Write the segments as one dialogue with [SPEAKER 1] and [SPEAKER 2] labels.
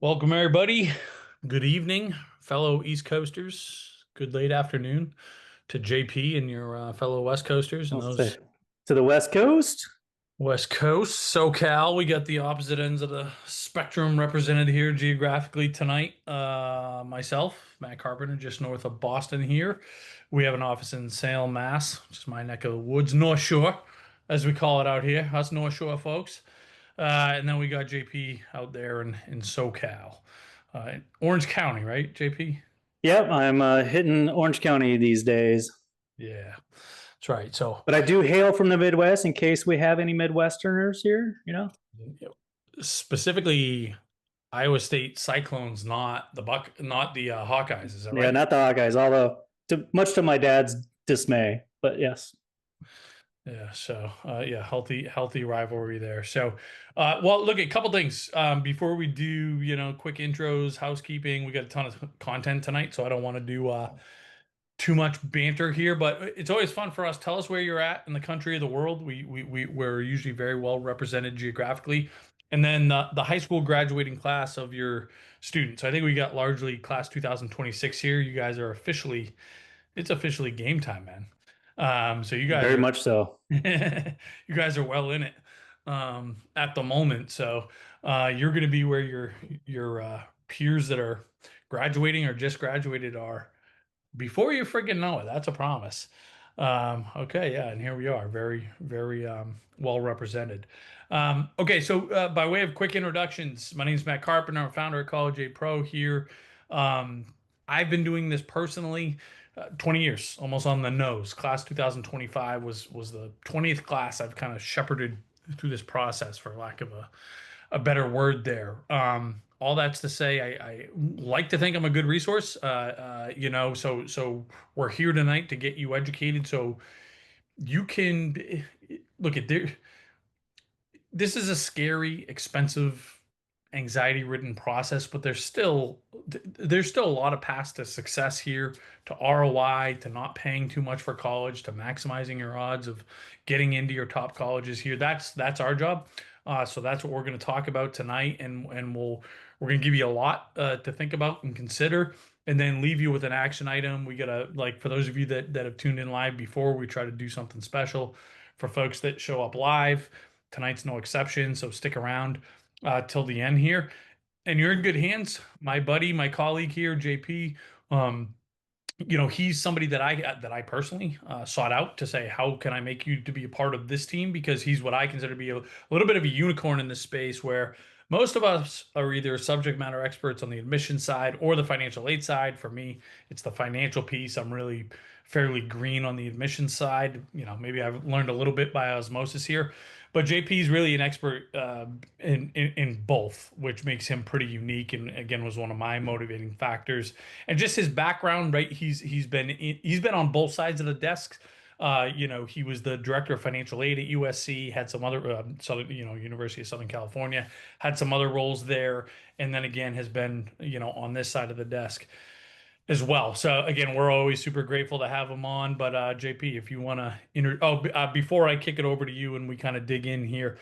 [SPEAKER 1] Welcome, everybody. Good evening, fellow East Coasters. Good late afternoon to JP and your fellow West Coasters and
[SPEAKER 2] I'll
[SPEAKER 1] those
[SPEAKER 2] say to the West Coast.
[SPEAKER 1] West Coast, SoCal. We got the opposite ends of the spectrum represented here geographically tonight. Myself, Matt Carpenter, just north of Boston here. We have an office in Salem, Mass, which is my neck of the woods, North Shore, as we call it out here. Us North Shore folks. And then we got JP out there in SoCal, Orange County, right, JP?
[SPEAKER 2] Yep, I'm hitting Orange County these days.
[SPEAKER 1] Yeah, that's right. So,
[SPEAKER 2] But I do hail from the Midwest in case we have any Midwesterners here.
[SPEAKER 1] specifically, Iowa State Cyclones, not the Hawkeyes. Is that
[SPEAKER 2] Yeah,
[SPEAKER 1] right?
[SPEAKER 2] not the Hawkeyes, although much to my dad's dismay. But yes.
[SPEAKER 1] Yeah. So, yeah, healthy rivalry there. So, well, look, a couple things before we do, quick intros, housekeeping. We got a ton of content tonight, so I don't want to do too much banter here, but it's always fun for us. Tell us where you're at in the country or the world. We're usually very well represented geographically. And then the high school graduating class of your students. I think we got largely class 2026 here. You guys are it's officially game time, man. So you guys
[SPEAKER 2] Very
[SPEAKER 1] are,
[SPEAKER 2] much so.
[SPEAKER 1] you guys are well in it at the moment. So you're going to be where your peers that are graduating or just graduated are before you freaking know it. That's a promise. Okay, yeah, and here we are, very, very well represented. Okay, so by way of quick introductions, my name is Matt Carpenter. I'm founder of College A Pro here. I've been doing this personally 20 years, almost on the nose. Class 2025 was the 20th class I've kind of shepherded through this process, for lack of a better word there. All that's to say, I like to think I'm a good resource. So we're here tonight to get you educated, so you can look at there. This is a scary, expensive, anxiety-ridden process, but there's still a lot of paths to success here, to ROI, to not paying too much for college, to maximizing your odds of getting into your top colleges here. That's our job. So that's what we're going to talk about tonight, and we're going to give you a lot to think about and consider, and then leave you with an action item. We gotta, like, for those of you that have tuned in live before, we try to do something special for folks that show up live. Tonight's no exception, so stick around till the end here. And you're in good hands. My buddy, my colleague here, JP, um, he's somebody that I personally sought out to say, how can I make you to be a part of this team? Because he's what I consider to be a little bit of a unicorn in this space, where most of us are either subject matter experts on the admission side or the financial aid side. For me, it's the financial piece. I'm really fairly green on the admission side. Maybe I've learned a little bit by osmosis here, but JP is really an expert in both, which makes him pretty unique. And again, was one of my motivating factors. And just his background, right? He's been on both sides of the desk. He was the director of financial aid at USC, had some other Southern, University of Southern California, had some other roles there, and then again has been, on this side of the desk as well. So again, we're always super grateful to have him on. But JP, if you want to before I kick it over to you and we kind of dig in here,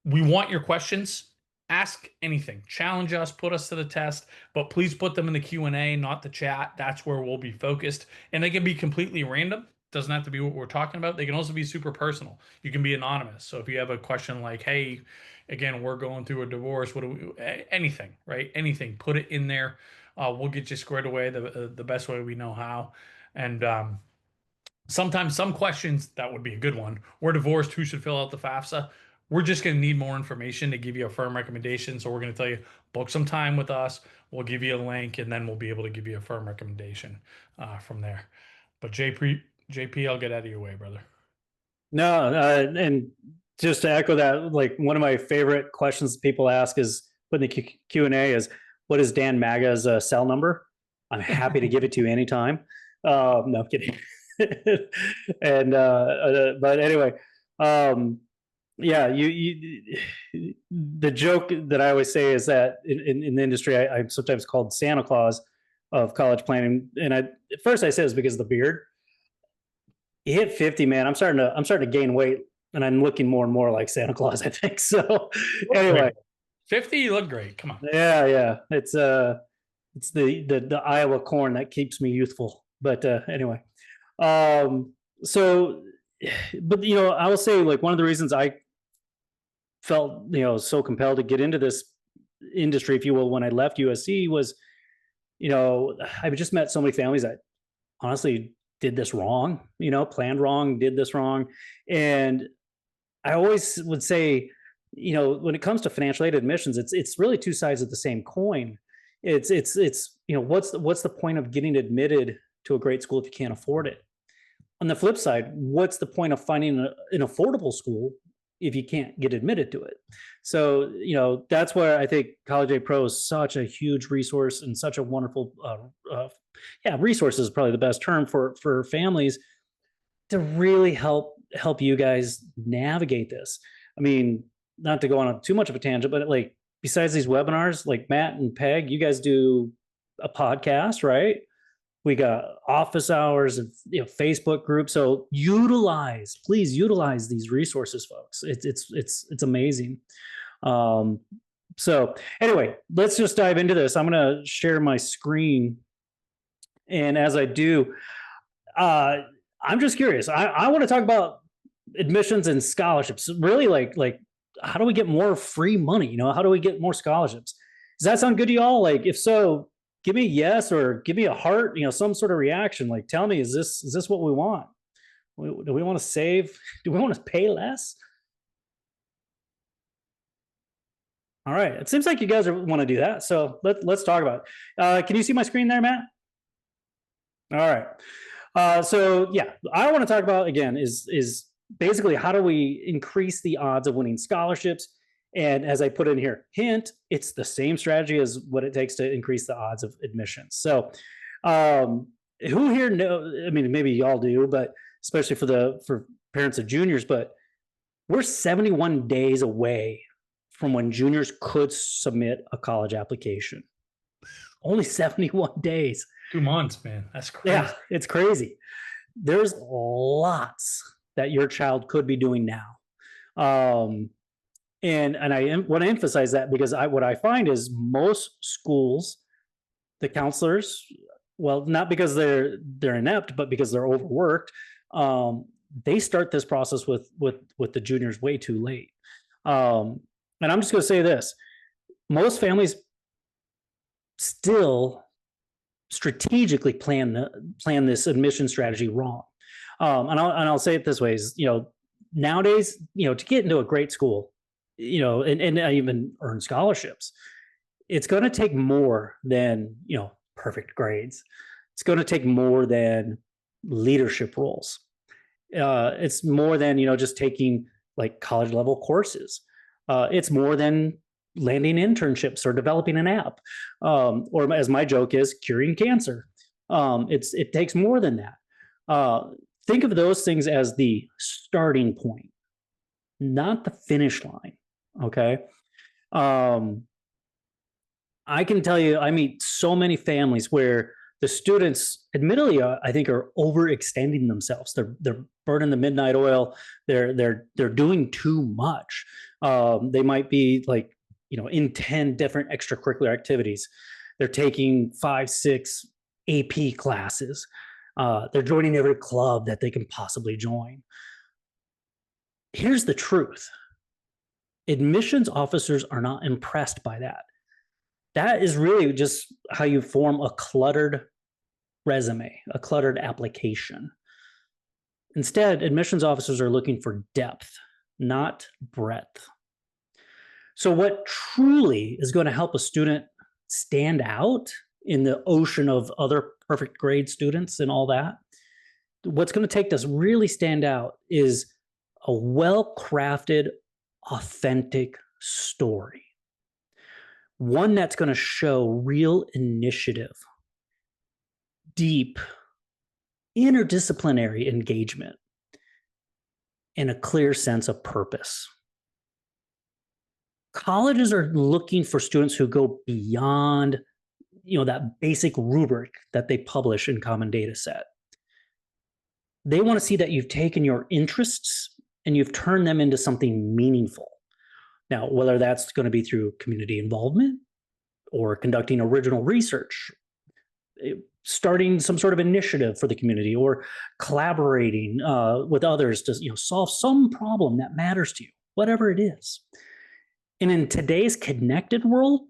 [SPEAKER 1] we want your questions. Ask anything, challenge us, put us to the test, but please put them in the Q&A, not the chat. That's where we'll be focused. And they can be completely random. Doesn't have to be what we're talking about. They can also be super personal. You can be anonymous. So if you have a question like, hey, again, we're going through a divorce, what do we, anything, right? Anything, put it in there. We'll get you squared away the best way we know how. And sometimes some questions, that would be a good one. We're divorced. Who should fill out the FAFSA? We're just going to need more information to give you a firm recommendation. So we're going to tell you, book some time with us. We'll give you a link, and then we'll be able to give you a firm recommendation from there. But JP, I'll get out of your way, brother.
[SPEAKER 2] No, and just to echo that, like one of my favorite questions people ask is put in the Q&A is, what is Dan Maga's cell number? I'm happy to give it to you anytime. No, I'm kidding. And but anyway, yeah, the joke that I always say is that in the industry, I'm sometimes called Santa Claus of college planning. And at first I said it's because of the beard. You hit 50, man. I'm starting to gain weight, and I'm looking more and more like Santa Claus, I think. So anyway,
[SPEAKER 1] 50, you look great. Come on.
[SPEAKER 2] Yeah, yeah. It's the Iowa corn that keeps me youthful. But anyway, um, so, but I will say, like, one of the reasons I felt so compelled to get into this industry, if you will, when I left USC was, I've just met so many families that honestly did this wrong, planned wrong, did this wrong, and I always would say, when it comes to financial aid admissions, it's really two sides of the same coin. It's what's the point of getting admitted to a great school if you can't afford it? On the flip side, what's the point of finding an affordable school if you can't get admitted to it? So that's where I think College Aid Pro is such a huge resource and such a wonderful yeah, resource is probably the best term for families to really help you guys navigate this. I mean, not to go on too much of a tangent, but like, besides these webinars, like Matt and Peg, you guys do a podcast, right? We got office hours and Facebook groups. So please utilize these resources, folks. It's amazing. So anyway, let's just dive into this. I'm going to share my screen, and as I do, I'm just curious. I want to talk about admissions and scholarships. Really, like how do we get more free money? How do we get more scholarships? Does that sound good to y'all? Like, if so, give me a yes or give me a heart. Some sort of reaction. Like, tell me, is this what we want? Do we want to save? Do we want to pay less? All right. It seems like you guys want to do that. So let's talk about it. Can you see my screen there, Matt? All right. So yeah, I want to talk about, again, is basically how do we increase the odds of winning scholarships? And as I put in here, hint, it's the same strategy as what it takes to increase the odds of admissions. So who here know, I mean, maybe y'all do, but especially for parents of juniors, but we're 71 days away from when juniors could submit a college application. Only 71 days.
[SPEAKER 1] 2 months, man. That's crazy.
[SPEAKER 2] Yeah, it's crazy. There's lots that your child could be doing now. And I want to emphasize that because what I find is most schools, the counselors, well, not because they're inept, but because they're overworked, they start this process with the juniors way too late. And I'm just going to say this: most families still strategically plan this admission strategy wrong. And I'll say it this way: is nowadays, to get into a great school, and even earn scholarships, it's going to take more than perfect grades. It's going to take more than leadership roles. It's more than just taking like college level courses. It's more than landing internships or developing an app, or as my joke is, curing cancer. It takes more than that. Think of those things as the starting point, not the finish line. Okay. I can tell you, I meet so many families where the students, admittedly, I think, are overextending themselves. They're burning the midnight oil. They're doing too much. They might be like, in 10 different extracurricular activities. They're taking 5, 6 AP classes. They're joining every club that they can possibly join. Here's the truth: admissions officers are not impressed by that. That is really just how you form a cluttered resume, a cluttered application. Instead, admissions officers are looking for depth, not breadth. So what truly is going to help a student stand out in the ocean of other perfect grade students and all that, what's going to take this really stand out is a well-crafted, authentic story. One that's going to show real initiative, deep, interdisciplinary engagement, and a clear sense of purpose. Colleges are looking for students who go beyond, that basic rubric that they publish in Common Data Set. They want to see that you've taken your interests and you've turned them into something meaningful. Now, whether that's going to be through community involvement or conducting original research, starting some sort of initiative for the community, or collaborating with others to solve some problem that matters to you, whatever it is. And in today's connected world,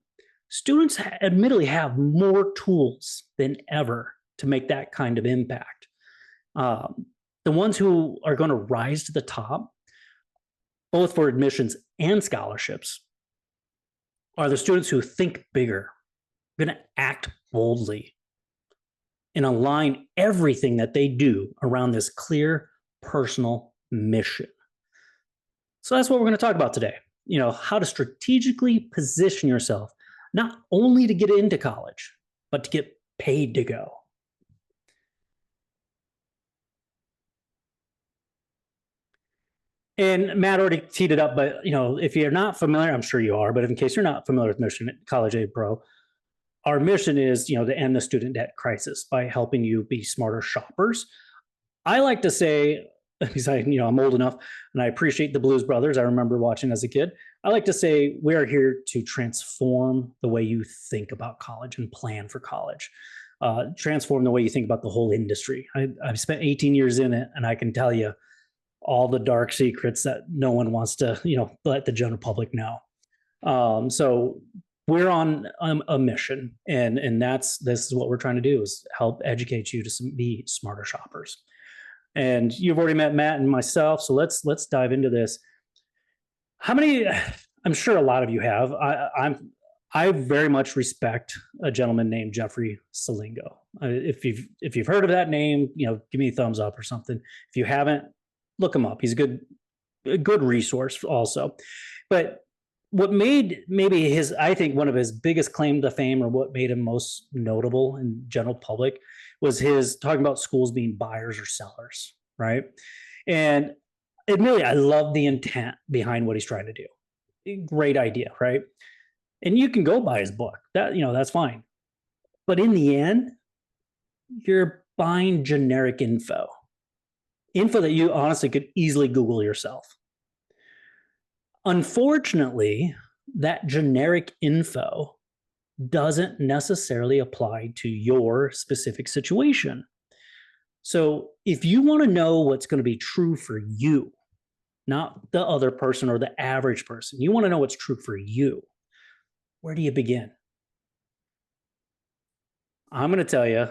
[SPEAKER 2] students admittedly have more tools than ever to make that kind of impact. The ones who are going to rise to the top, both for admissions and scholarships, are the students who think bigger, going to act boldly, and align everything that they do around this clear personal mission. So that's what we're going to talk about today. How to strategically position yourself, not only to get into college, but to get paid to go. And Matt already teed it up, but if you're not familiar, I'm sure you are, but in case you're not familiar with Mission College Aid Pro, our mission is to end the student debt crisis by helping you be smarter shoppers. I like to say, because I'm old enough and I appreciate the Blues Brothers, I remember watching as a kid. I like to say we are here to transform the way you think about college and plan for college. Transform the way you think about the whole industry. I've spent 18 years in it, and I can tell you all the dark secrets that no one wants to let the general public know. So we're on a mission, and this is what we're trying to do, is help educate you to be smarter shoppers. And you've already met Matt and myself, so let's dive into this. How many? I'm sure a lot of you have. I very much respect a gentleman named Jeffrey Salingo. If you've heard of that name, give me a thumbs up or something. If you haven't, look him up. He's a good resource also. But what made maybe I think one of his biggest claim to fame, or what made him most notable in general public, was his talking about schools being buyers or sellers, right? And admittedly, I love the intent behind what he's trying to do. Great idea, right? And you can go buy his book. That's fine. But in the end, you're buying generic info that you honestly could easily Google yourself. Unfortunately, that generic info doesn't necessarily apply to your specific situation. So if you want to know what's going to be true for you, not the other person or the average person, you want to know what's true for you, where do you begin? I'm going to tell you,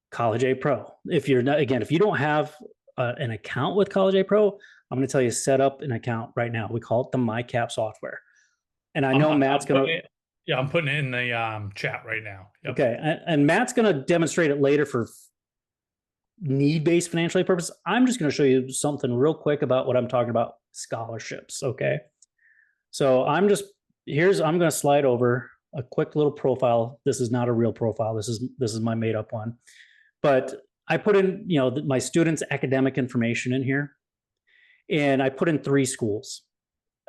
[SPEAKER 2] College Aid Pro. If you don't have an account with College Aid Pro, I'm going to tell you, set up an account right now. We call it the MyCap software. And I know Matt's going to...
[SPEAKER 1] Yeah, I'm putting it in the chat right now.
[SPEAKER 2] Yep. Okay, and Matt's going to demonstrate it later for need-based financial aid purposes. I'm just going to show you something real quick about what I'm talking about, scholarships, okay? So I'm going to slide over a quick little profile. This is not a real profile. This is my made-up one. But I put in, my students' academic information in here, and I put in 3 schools.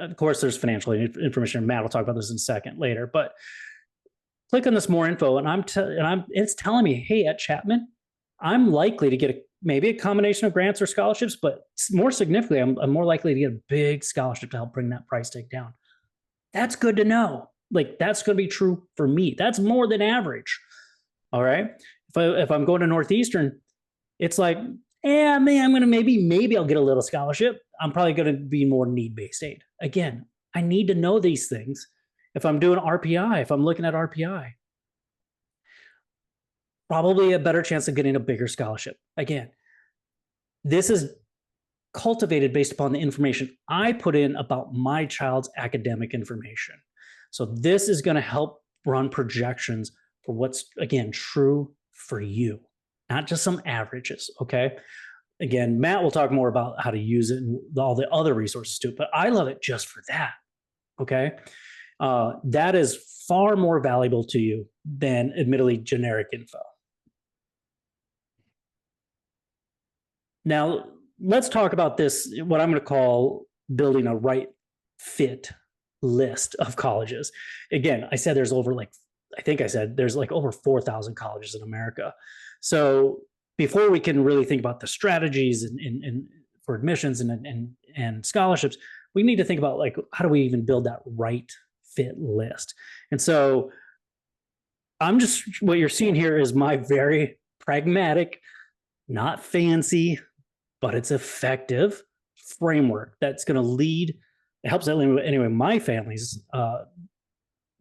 [SPEAKER 2] Of course, there's financial information. Matt will talk about this in a second later. But click on this more info, and it's telling me, hey, at Chapman, I'm likely to get maybe a combination of grants or scholarships, but more significantly, I'm more likely to get a big scholarship to help bring that price tag down. That's good to know. That's going to be true for me. That's more than average. All right. If I'm going to Northeastern, it's like, I'm going to maybe I'll get a little scholarship. I'm probably going to be more need-based aid. Again, I need to know these things. If I'm doing RPI, if I'm looking at RPI, probably a better chance of getting a bigger scholarship. Again, this is cultivated based upon the information I put in about my child's academic information. So this is going to help run projections for what's, again, true for you, not just some averages, okay? Again, Matt will talk more about how to use it and all the other resources too, but I love it just for that, okay? That is far more valuable to you than admittedly generic info. Now, let's talk about this, what I'm going to call building a right fit list of colleges. Again, I said there's over there's over 4,000 colleges in America. So before we can really think about the strategies and for admissions and scholarships, we need to think about like, how do we even build that right fit list? And so what you're seeing here is my very pragmatic, not fancy, but it's effective framework that's going to lead, it helps anyway, my family's,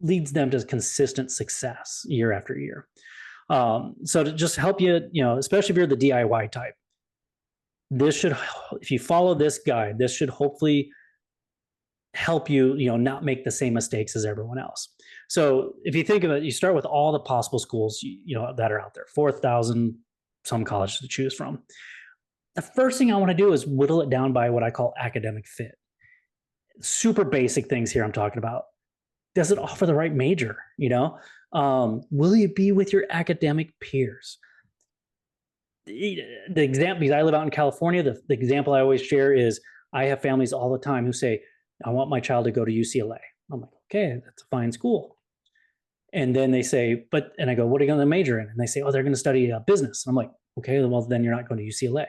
[SPEAKER 2] leads them to consistent success year after year. So to just help you, especially if you're the DIY type, if you follow this guide, this should hopefully help you, not make the same mistakes as everyone else. So if you think of it, you start with all the possible schools, that are out there, 4,000 some colleges to choose from. The first thing I want to do is whittle it down by what I call academic fit. Super basic things here I'm talking about. Does it offer the right major? Will you be with your academic peers? The example, because I live out in California, the example I always share is I have families all the time who say, I want my child to go to UCLA. I'm like, okay, that's a fine school. And then they say, and I go, what are you going to major in? And they say, oh, they're going to study business. And I'm like, okay, well, then you're not going to UCLA.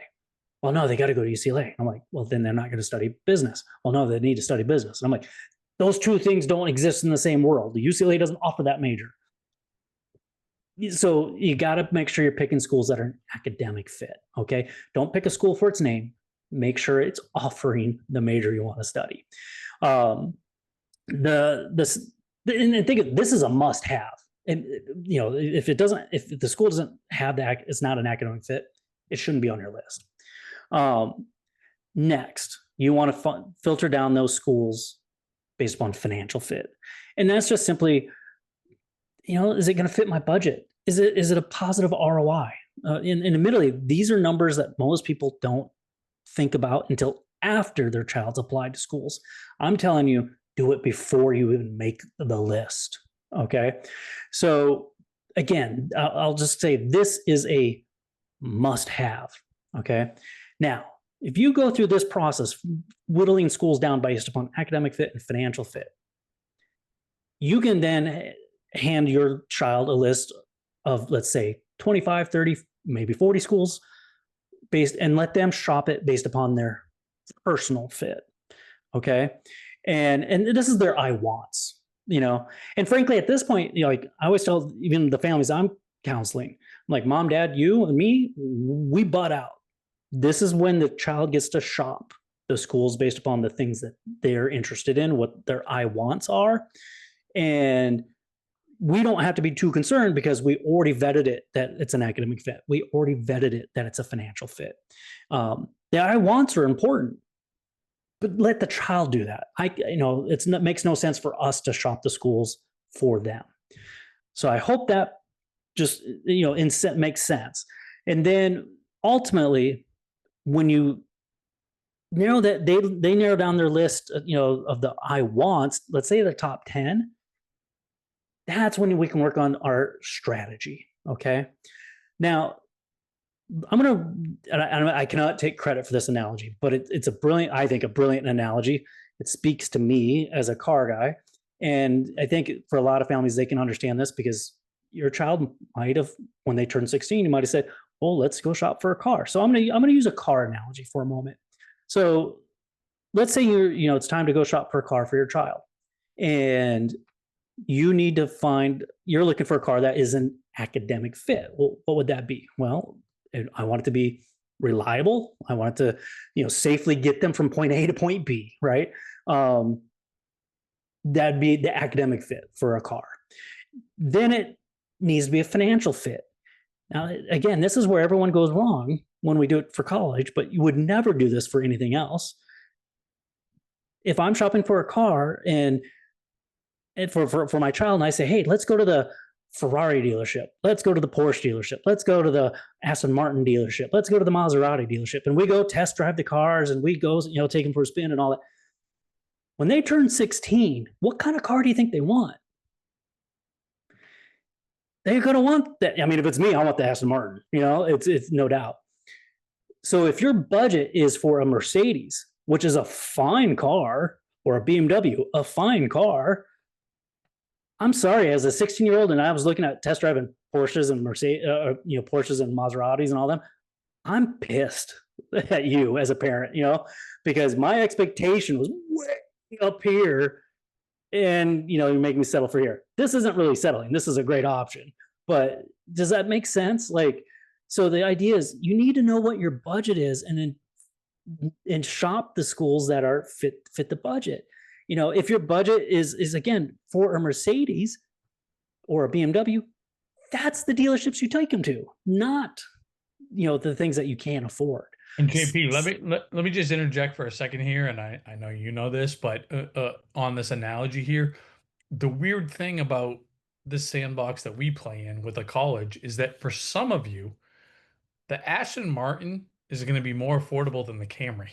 [SPEAKER 2] Well, no, they got to go to UCLA. I'm like, well, then they're not going to study business. Well, no, they need to study business. And I'm like, those two things don't exist in the same world. The UCLA doesn't offer that major. So you got to make sure you're picking schools that are an academic fit. Okay. Don't pick a school for its name. Make sure it's offering the major you want to study. And think of this is a must have. And, if the school doesn't have that, it's not an academic fit, it shouldn't be on your list. Next, you want to filter down those schools based upon financial fit. And that's just simply, is it going to fit my budget? Is it a positive ROI? And admittedly, these are numbers that most people don't think about until after their child's applied to schools. I'm telling you, do it before you even make the list. Okay. So again, I'll just say this is a must have. Okay. Now, if you go through this process, whittling schools down based upon academic fit and financial fit, you can then hand your child a list of, let's say, 25, 30, maybe 40 schools and let them shop it based upon their personal fit. Okay. And this is their I wants, and frankly, at this point, like I always tell even the families I'm counseling, I'm like, mom, dad, you and me, we butt out. This is when the child gets to shop the schools based upon the things that they're interested in, what their I wants are. And we don't have to be too concerned because we already vetted it that it's an academic fit. We already vetted it that it's a financial fit. The I wants are important, but let the child do that. It makes no sense for us to shop the schools for them. So I hope that just, makes sense. And then ultimately, when you narrow that, they narrow down their list, of the I wants, let's say the top 10, that's when we can work on our strategy. Okay. Now, I cannot take credit for this analogy, but it's a brilliant analogy. It speaks to me as a car guy. And I think for a lot of families, they can understand this because your child might have, when they turn 16, you might have said, well, let's go shop for a car. So I'm going to use a car analogy for a moment. So let's say it's time to go shop for a car for your child, and you need to you're looking for a car that is an academic fit. Well, what would that be? Well, I want it to be reliable. I want it to, safely get them from point A to point B, right? That'd be the academic fit for a car. Then it needs to be a financial fit. Now, again, this is where everyone goes wrong when we do it for college, but you would never do this for anything else. If I'm shopping for a car and for my child, and I say, hey, let's go to the Ferrari dealership, let's go to the Porsche dealership, let's go to the Aston Martin dealership, let's go to the Maserati dealership, and we go test drive the cars and we go, take them for a spin and all that. When they turn 16, what kind of car do you think they want? They're going to want that. I mean, if it's me, I want the Aston Martin, it's no doubt. So if your budget is for a Mercedes, which is a fine car, or a BMW, a fine car, I'm sorry, as a 16-year-old, and I was looking at test driving Porsches and Mercedes, Porsches and Maseratis and all them, I'm pissed at you as a parent, because my expectation was way up here, and you make me settle for here. This isn't really settling. This is a great option. But does that make sense? Like, so the idea is you need to know what your budget is, and shop the schools that are fit the budget. If your budget is again for a Mercedes or a BMW, that's the dealerships you take them to, not the things that you can't afford.
[SPEAKER 1] And JP, let me just interject for a second here, and I know you know this, but on this analogy here, the weird thing about this sandbox that we play in with a college is that for some of you, the Aston Martin is going to be more affordable than the Camry,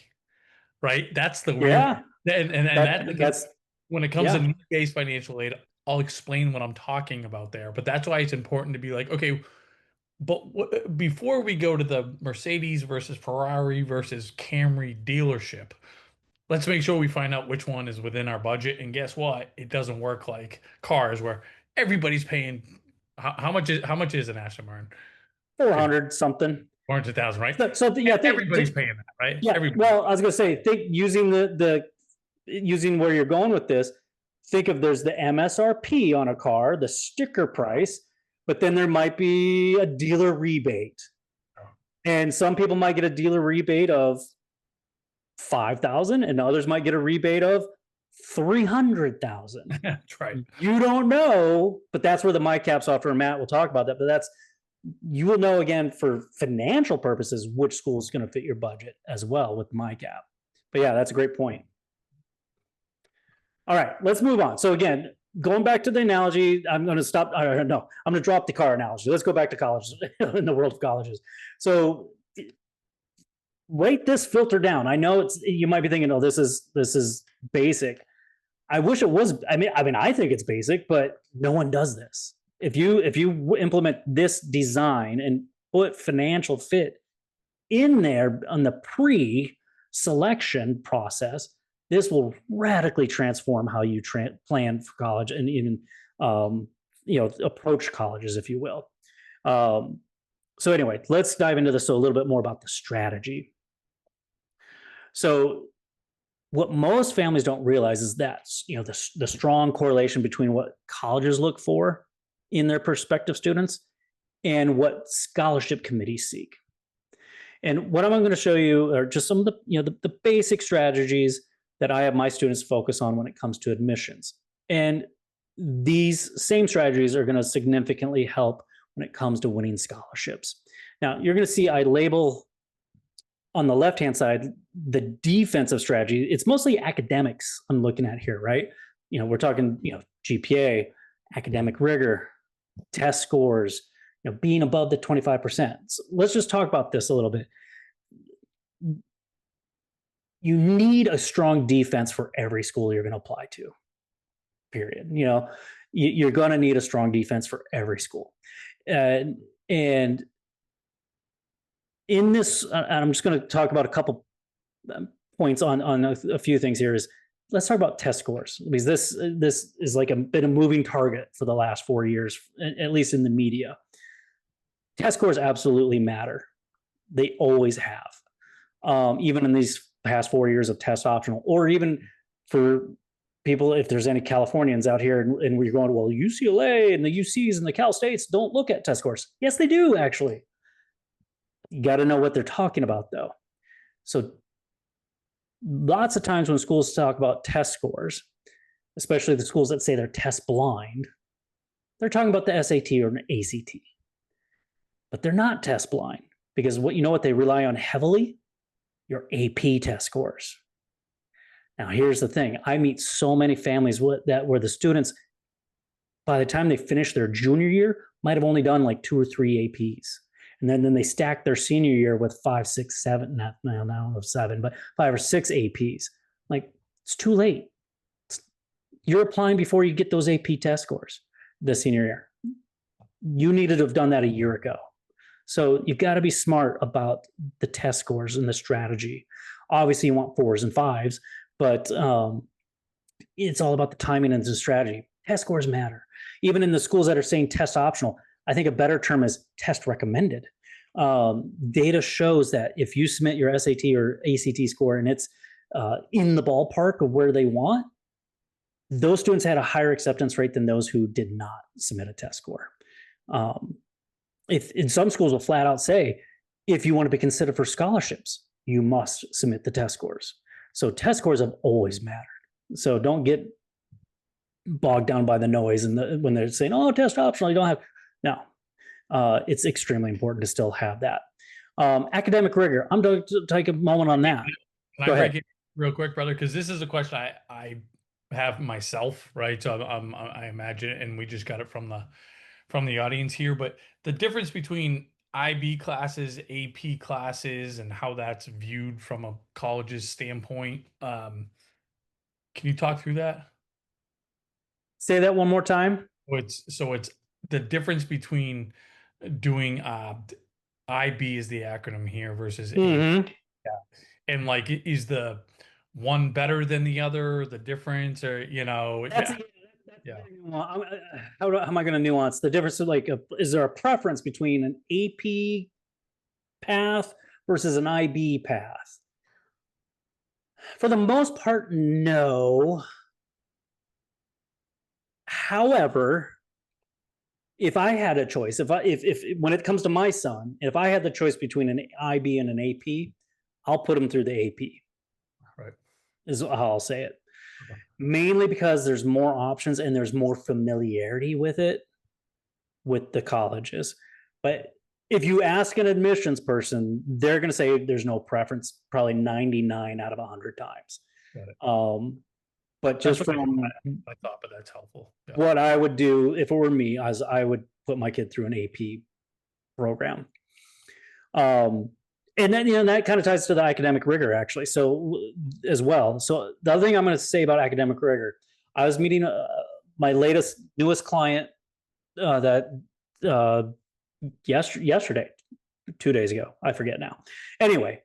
[SPEAKER 1] right? That's the weird,
[SPEAKER 2] Yeah,
[SPEAKER 1] that's when it comes to
[SPEAKER 2] yeah.
[SPEAKER 1] need-based financial aid. I'll explain what I'm talking about there, but that's why it's important to be like, okay, but before we go to the Mercedes versus Ferrari versus Camry dealership, let's make sure we find out which one is within our budget. And guess what? It doesn't work like cars where everybody's paying. How much is an Aston Martin?
[SPEAKER 2] 400 something.
[SPEAKER 1] 400,000, right?
[SPEAKER 2] Yeah,
[SPEAKER 1] Everybody's paying that, right?
[SPEAKER 2] yeah.
[SPEAKER 1] Everybody.
[SPEAKER 2] Well, I was going to say, think using using where you're going with this. Think of there's the MSRP on a car, the sticker price, but then there might be a dealer rebate, and some people might get a dealer rebate of 5,000, and others might get a rebate of 300,000.
[SPEAKER 1] That's right.
[SPEAKER 2] You don't know, but that's where the MyCap software, Matt will talk about that. But you will know again for financial purposes which school is going to fit your budget as well with MyCap. But yeah, that's a great point. All right, let's move on. So again, going back to the analogy, I'm going to stop. No, I'm going to drop the car analogy. Let's go back to college in the world of colleges. So write this filter down. I know you might be thinking, oh, this is basic. I wish it was. I mean, I think it's basic, but no one does this. If you implement this design and put financial fit in there on the pre-selection process, this will radically transform how you plan for college and even approach colleges, if you will. So anyway, let's dive into this a little bit more about the strategy. So what most families don't realize is that the strong correlation between what colleges look for in their prospective students and what scholarship committees seek. And what I'm going to show you are just some of the basic strategies that I have my students focus on when it comes to admissions. And these same strategies are going to significantly help when it comes to winning scholarships. Now, you're going to see I label on the left-hand side the defensive strategy. It's mostly academics I'm looking at here, right? We're talking, GPA, academic rigor, test scores, being above the 25%. So let's just talk about this a little bit. You need a strong defense for every school you're going to apply to, period. You're going to need a strong defense for every school. And in this, I'm just going to talk about a couple points on a few things here. Let's talk about test scores, because this is like been a moving target for the last 4 years, at least in the media. Test scores absolutely matter. They always have, even in these past 4 years of test optional, or even for people, if there's any Californians out here and we're going, well, UCLA and the UCs and the Cal States don't look at test scores. Yes, they do, actually. You got to know what they're talking about, though. So lots of times when schools talk about test scores, especially the schools that say they're test blind, they're talking about the SAT or an ACT. But they're not test blind, because what they rely on heavily? Your AP test scores. Now, here's the thing. I meet so many families where the students, by the time they finish their junior year, might have only done like 2 or 3 APs. And then they stack their senior year with 5, 6, 7, not 7, but 5 or 6 APs. Like, it's too late. You're applying before you get those AP test scores the senior year. You needed to have done that a year ago. So you've got to be smart about the test scores and the strategy. Obviously, you want 4s and 5s, but it's all about the timing and the strategy. Test scores matter. Even in the schools that are saying test optional, I think a better term is test recommended. Data shows that if you submit your SAT or ACT score and it's in the ballpark of where they want, those students had a higher acceptance rate than those who did not submit a test score. If in some schools will flat out say, if you want to be considered for scholarships, you must submit the test scores. So test scores have always mattered. So don't get bogged down by the noise and when they're saying, "Oh, test optional, you don't have." No, it's extremely important to still have that. Academic rigor. I'm going to take a moment on that.
[SPEAKER 1] Can
[SPEAKER 2] Go
[SPEAKER 1] I break
[SPEAKER 2] ahead.
[SPEAKER 1] it real quick, brother? Because this is a question I have myself, right? So I imagine, and we just got it from the audience here. But the difference between IB classes, AP classes, and how that's viewed from a college's standpoint. Can you talk through that?
[SPEAKER 2] Say that one more time.
[SPEAKER 1] It's the difference between doing IB is the acronym here versus AP.
[SPEAKER 2] Mm-hmm.
[SPEAKER 1] And like, is the one better than the other, the difference, or
[SPEAKER 2] That's
[SPEAKER 1] yeah.
[SPEAKER 2] how am I going to nuance the difference? Like, is there a preference between an AP path versus an IB path? For the most part, no. However, if I had a choice, if when it comes to my son, if I had the choice between an IB and an AP, I'll put him through the AP.
[SPEAKER 1] Right.
[SPEAKER 2] Is how I'll say it.
[SPEAKER 1] Okay.
[SPEAKER 2] Mainly because there's more options and there's more familiarity with it with the colleges. But if you ask an admissions person, they're going to say there's no preference, probably 99 out of 100 times.
[SPEAKER 1] Got it.
[SPEAKER 2] But just
[SPEAKER 1] That's
[SPEAKER 2] from
[SPEAKER 1] I thought, but that's helpful. Yeah.
[SPEAKER 2] what I would do if it were me, as I would put my kid through an AP program. And then, that kind of ties to the academic rigor, actually. So, as well. So, the other thing I'm going to say about academic rigor, I was meeting my newest client yesterday, 2 days ago. I forget now. Anyway,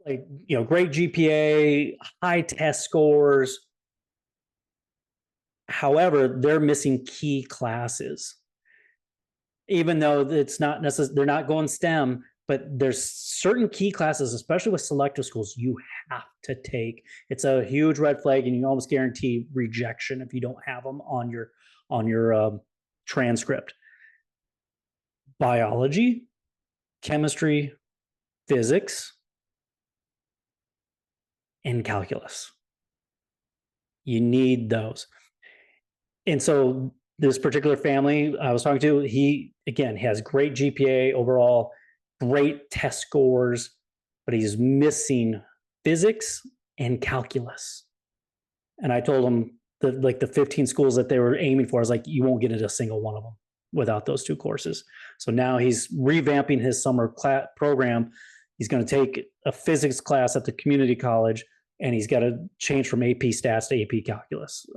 [SPEAKER 2] like, great GPA, high test scores. However, they're missing key classes. Even though it's not necessarily, they're not going STEM, but there's certain key classes, especially with selective schools, you have to take. It's a huge red flag, and you almost guarantee rejection if you don't have them on your transcript. Biology, chemistry, physics, and calculus. You need those. And so this particular family I was talking to, he, again, has great GPA overall, great test scores, but he's missing physics and calculus. And I told him the 15 schools that they were aiming for, I was like, you won't get into a single one of them without those two courses. So now he's revamping his summer program. He's going to take a physics class at the community college, and he's got to change from AP stats to AP calculus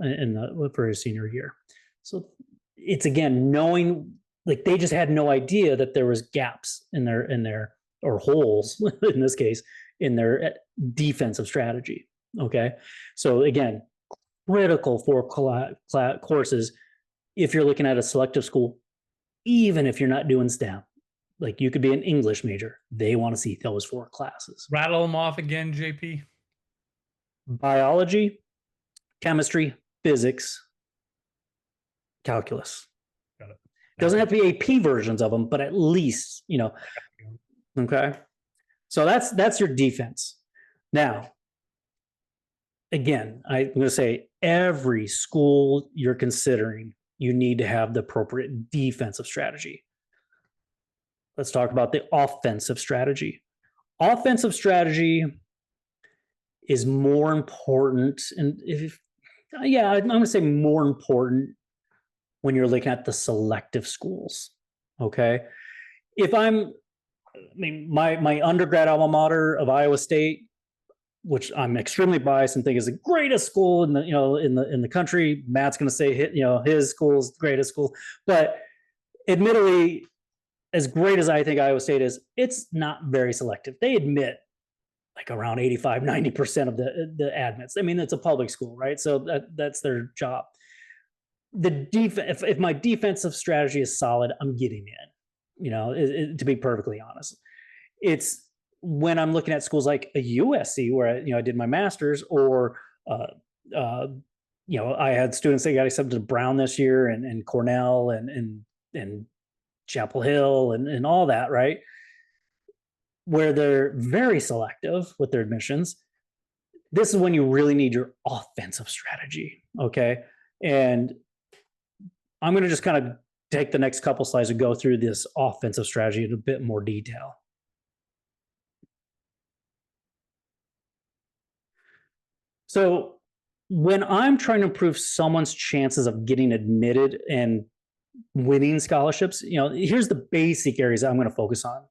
[SPEAKER 2] for his senior year. So it's, again, knowing, like, they just had no idea that there was gaps in their or holes in this case in their defensive strategy. Okay, so again, critical for courses if you're looking at a selective school, even if you're not doing STEM. Like, you could be an English major, they want to see those 4 classes.
[SPEAKER 1] Rattle them off again, JP.
[SPEAKER 2] Biology, chemistry, physics, calculus.
[SPEAKER 1] Got it.
[SPEAKER 2] Doesn't have to be AP versions of them, but at least, okay. So that's your defense. Now, again, I'm going to say every school you're considering, you need to have the appropriate defensive strategy. Let's talk about the offensive strategy. Offensive strategy is more important, and I'm going to say more important when you're looking at the selective schools. Okay, my undergrad alma mater of Iowa State, which I'm extremely biased and think is the greatest school in the country. Matt's going to say his school is the greatest school, but admittedly, as great as I think Iowa State is, it's not very selective. They admit like around 85-90% of the admits. I mean, it's a public school, right? So that's their job. if my defensive strategy is solid, I'm getting in, to be perfectly honest. It's when I'm looking at schools like a USC where I did my master's, or uh, uh, I had students that got accepted to Brown this year, and Cornell, and Chapel Hill, and all that, right? Where they're very selective with their admissions. This is when you really need your offensive strategy, okay? And I'm going to just kind of take the next couple slides and go through this offensive strategy in a bit more detail. So when I'm trying to improve someone's chances of getting admitted and winning scholarships, here's the basic areas I'm going to focus on.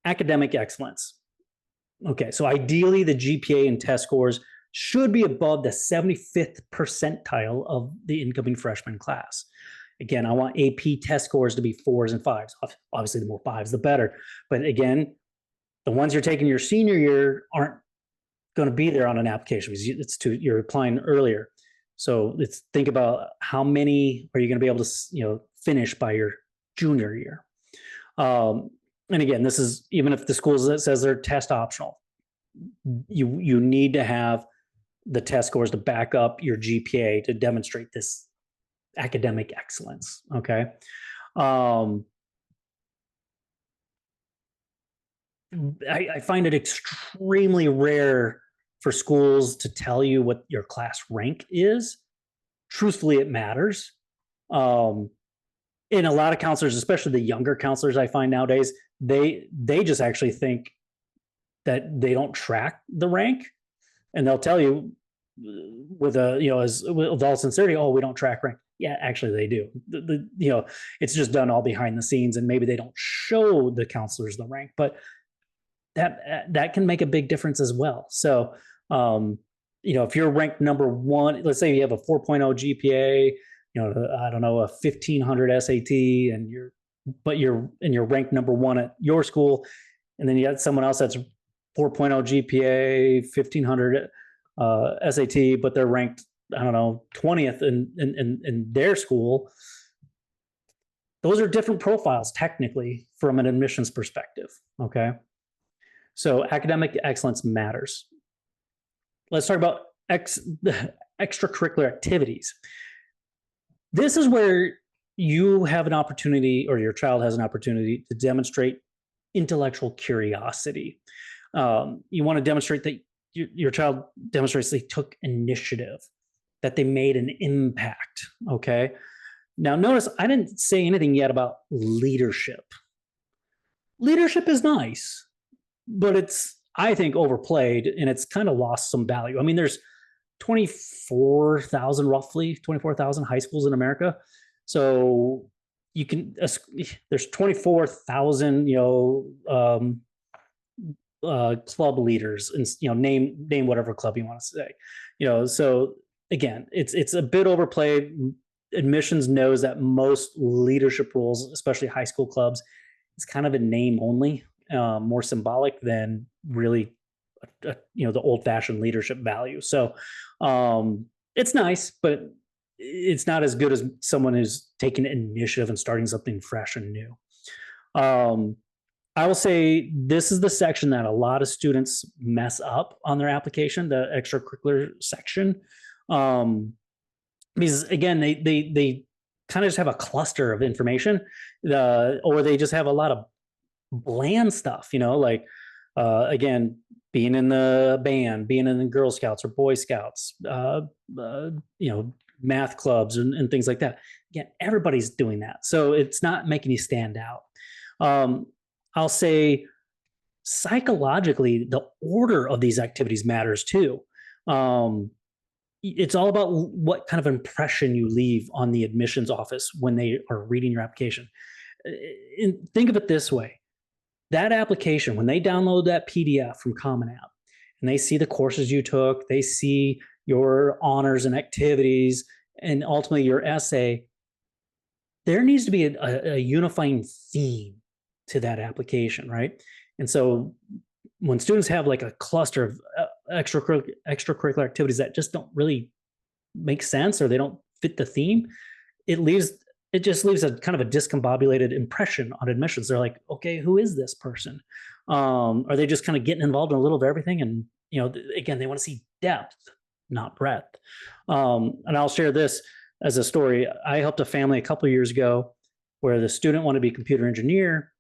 [SPEAKER 2] Academic excellence. Okay, so ideally the GPA and test scores should be above the 75th percentile of the incoming freshman class. Again, I want AP test scores to be 4s and 5s. Obviously, the more 5s, the better. But again, the ones you're taking your senior year aren't going to be there on an application because you're applying earlier. So let's think about how many are you going to be able to finish by your junior year. And again, this is even if the school says they're test optional, you need to have the test scores to back up your GPA to demonstrate this academic excellence. Okay. I find it extremely rare for schools to tell you what your class rank is. Truthfully, it matters. And a lot of counselors, especially the younger counselors I find nowadays, they just actually think that they don't track the rank, and they'll tell you with all sincerity, "Oh, we don't track rank." Yeah, actually they do. It's just done all behind the scenes, and maybe they don't show the counselors the rank, but that can make a big difference as well. So, if you're ranked number 1, let's say you have a 4.0 GPA, I don't know, a 1500 SAT, and you're ranked number 1 at your school, and then you got someone else that's 4.0 GPA, 1500 SAT, but they're ranked, I don't know, 20th in their school. Those are different profiles technically from an admissions perspective. Okay. So academic excellence matters. Let's talk about extracurricular activities. This is where you have an opportunity, or your child has an opportunity, to demonstrate intellectual curiosity. You want to demonstrate that your child demonstrates they took initiative, that they made an impact. Okay. Now, notice I didn't say anything yet about leadership. Leadership is nice, but it's, I think, overplayed, and it's kind of lost some value. I mean, there's 24,000 high schools in America. So there's 24,000, club leaders, and name whatever club you want to say. So again, it's a bit overplayed. Admissions knows that most leadership roles, especially high school clubs, is kind of a name only, more symbolic than really the old-fashioned leadership value. So it's nice, but it's not as good as someone who's taking initiative and starting something fresh and new. I will say this is the section that a lot of students mess up on their application, the extracurricular section. Because again, they kind of just have a cluster of information, or they just have a lot of bland stuff, again, being in the band, being in the Girl Scouts or Boy Scouts, math clubs and things like that. Again, everybody's doing that. So it's not making you stand out. I'll say psychologically, the order of these activities matters too. It's all about what kind of impression you leave on the admissions office when they are reading your application. And think of it this way. That application, when they download that PDF from Common App and they see the courses you took, they see your honors and activities, and ultimately your essay, there needs to be a unifying theme to that application, right? And so when students have like a cluster of extracurricular activities that just don't really make sense, or they don't fit the theme, it just leaves a kind of a discombobulated impression on admissions. They're like, okay, who is this person? Are they just kind of getting involved in a little of everything? And again, they want to see depth, not breadth. And I'll share this as a story. I helped a family a couple of years ago where the student wanted to be a computer engineer.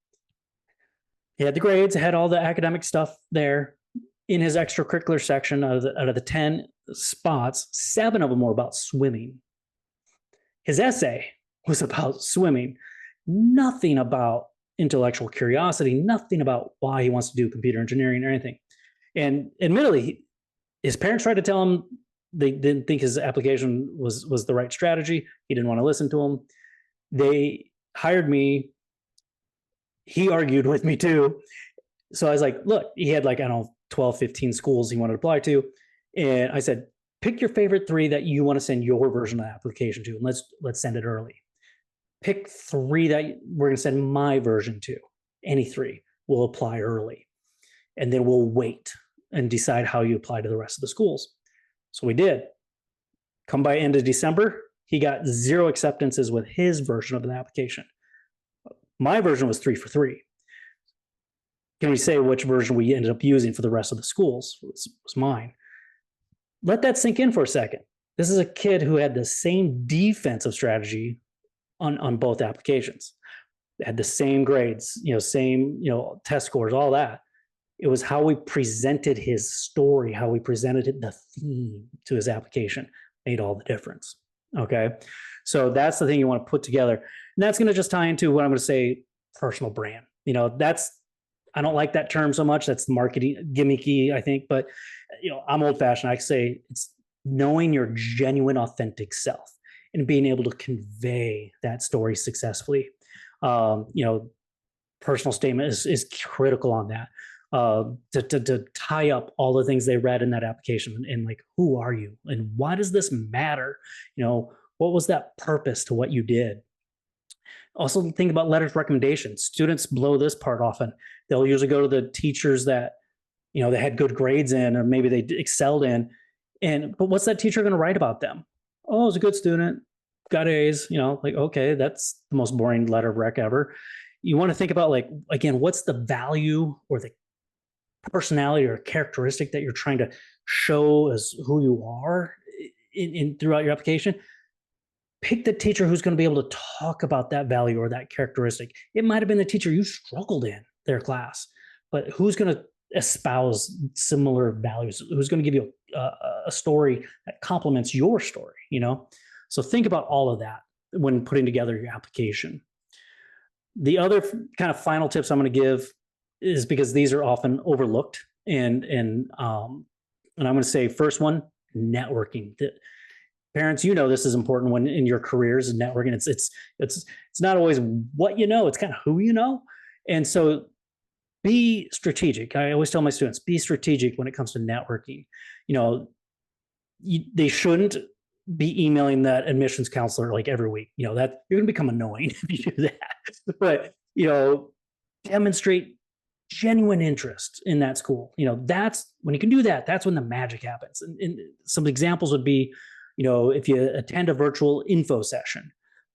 [SPEAKER 2] He had the grades, had all the academic stuff there. In his extracurricular section, out of the 10 spots, 7 of them were about swimming. His essay was about swimming, nothing about intellectual curiosity, nothing about why he wants to do computer engineering or anything. And admittedly, his parents tried to tell him they didn't think his application was the right strategy. He didn't want to listen to them. They hired me. He argued with me too. So I was like, look, he had like, I don't know, 12, 15 schools he wanted to apply to. And I said, pick your favorite 3 that you want to send your version of the application to, and let's send it early. Pick 3 that we're going to send my version to. Any 3 will apply early. And then we'll wait and decide how you apply to the rest of the schools. So we did. Come by end of December, he got 0 acceptances with his version of the application. My version was 3 for 3. Can we say which version we ended up using for the rest of the schools? It was mine. Let that sink in for a second. This is a kid who had the same defensive strategy on both applications. They had the same grades, same, test scores, all that. It was how we presented his story, how we presented the theme to his application made all the difference. Okay. So that's the thing you want to put together. And that's going to just tie into what I'm going to say, personal brand. I don't like that term so much. That's marketing gimmicky, I think, but I'm old fashioned. I say it's knowing your genuine, authentic self and being able to convey that story successfully. Personal statement is critical on that. To tie up all the things they read in that application and like, who are you and why does this matter? What was that purpose to what you did? Also think about letters of recommendation. Students blow this part often. They'll usually go to the teachers that, they had good grades in, or maybe they excelled in. But what's that teacher going to write about them? Oh, I was a good student, got A's, like, okay, that's the most boring letter of rec ever. You want to think about, like, again, what's the value or the personality or characteristic that you're trying to show as who you are in throughout your application. Pick the teacher who's going to be able to talk about that value or that characteristic. It might have been the teacher you struggled in their class, but who's going to espouse similar values? Who's going to give you a story that complements your story, So think about all of that when putting together your application. The other kind of final tips I'm going to give is because these are often overlooked, and I'm going to say, first one, networking. Parents, this is important when in your careers and networking. It's not always what it's kind of who you know. And so be strategic. I always tell my students, be strategic when it comes to networking. They shouldn't be emailing that admissions counselor like every week. That you're going to become annoying if you do that. But demonstrate genuine interest in that school. That's when you can do that. That's when the magic happens. And some examples would be, if you attend a virtual info session,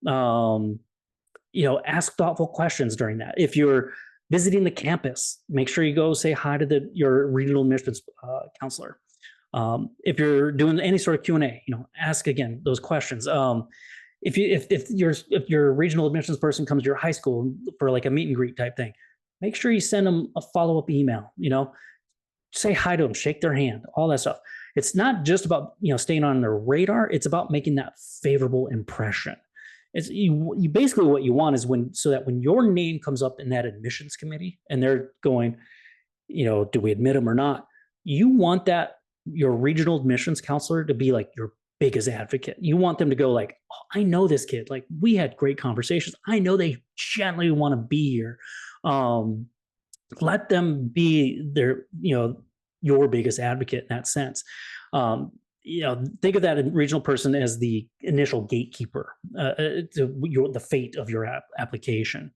[SPEAKER 2] ask thoughtful questions during that. If you're visiting the campus, make sure you go say hi to your regional admissions counselor. If you're doing any sort of Q&A, ask again those questions. If your regional admissions person comes to your high school for like a meet and greet type thing, make sure you send them a follow-up email. Say hi to them, shake their hand, all that stuff. It's not just about staying on their radar. It's about making that favorable impression. It's you basically what you want is so that when your name comes up in that admissions committee and they're going, do we admit them or not? You want that your regional admissions counselor to be like your biggest advocate. You want them to go like, oh, I know this kid. Like, we had great conversations. I know they genuinely want to be here. Let them be their, your biggest advocate in that sense. Think of that regional person as the initial gatekeeper to the fate of your application.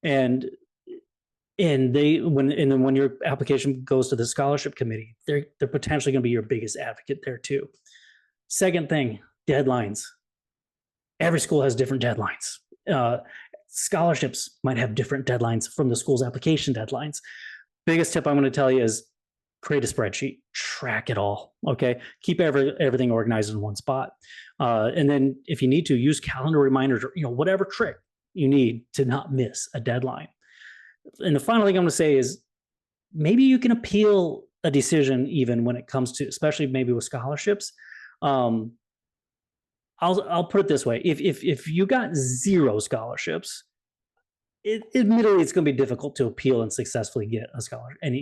[SPEAKER 2] And then when your application goes to the scholarship committee, they're potentially going to be your biggest advocate there too. Second thing, deadlines. Every school has different deadlines. Uh, Scholarships might have different deadlines from the school's application deadlines. Biggest tip I'm going to tell you is create a spreadsheet, track it all. Okay, keep everything organized in one spot, and then if you need to, use calendar reminders or whatever trick you need to not miss a deadline. And the final thing I'm going to say is maybe you can appeal a decision even when it comes to, especially maybe with scholarships. Um, I'll put it this way: if you got zero scholarships, admittedly, it's going to be difficult to appeal and successfully get a scholarship. And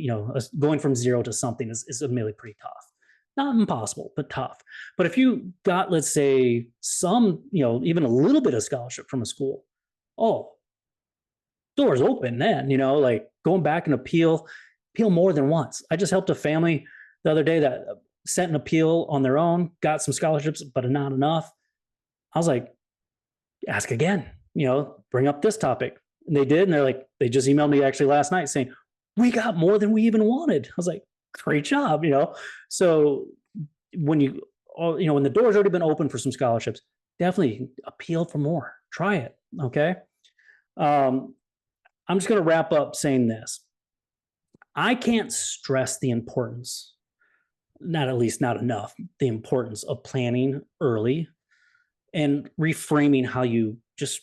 [SPEAKER 2] going from zero to something is admittedly pretty tough. Not impossible, but tough. But if you got, let's say, some, even a little bit of scholarship from a school, oh, doors open then. Like going back and appeal more than once. I just helped a family the other day that sent an appeal on their own, got some scholarships, but not enough. I was like, ask again. Bring up this topic. And they did, and they just emailed me actually last night saying, we got more than we even wanted. I was like, great job. So when when the door's already been open for some scholarships, definitely appeal for more. Try it. Okay. I'm just going to wrap up saying this. I can't stress the importance, not at least not enough, the importance of planning early and reframing how you just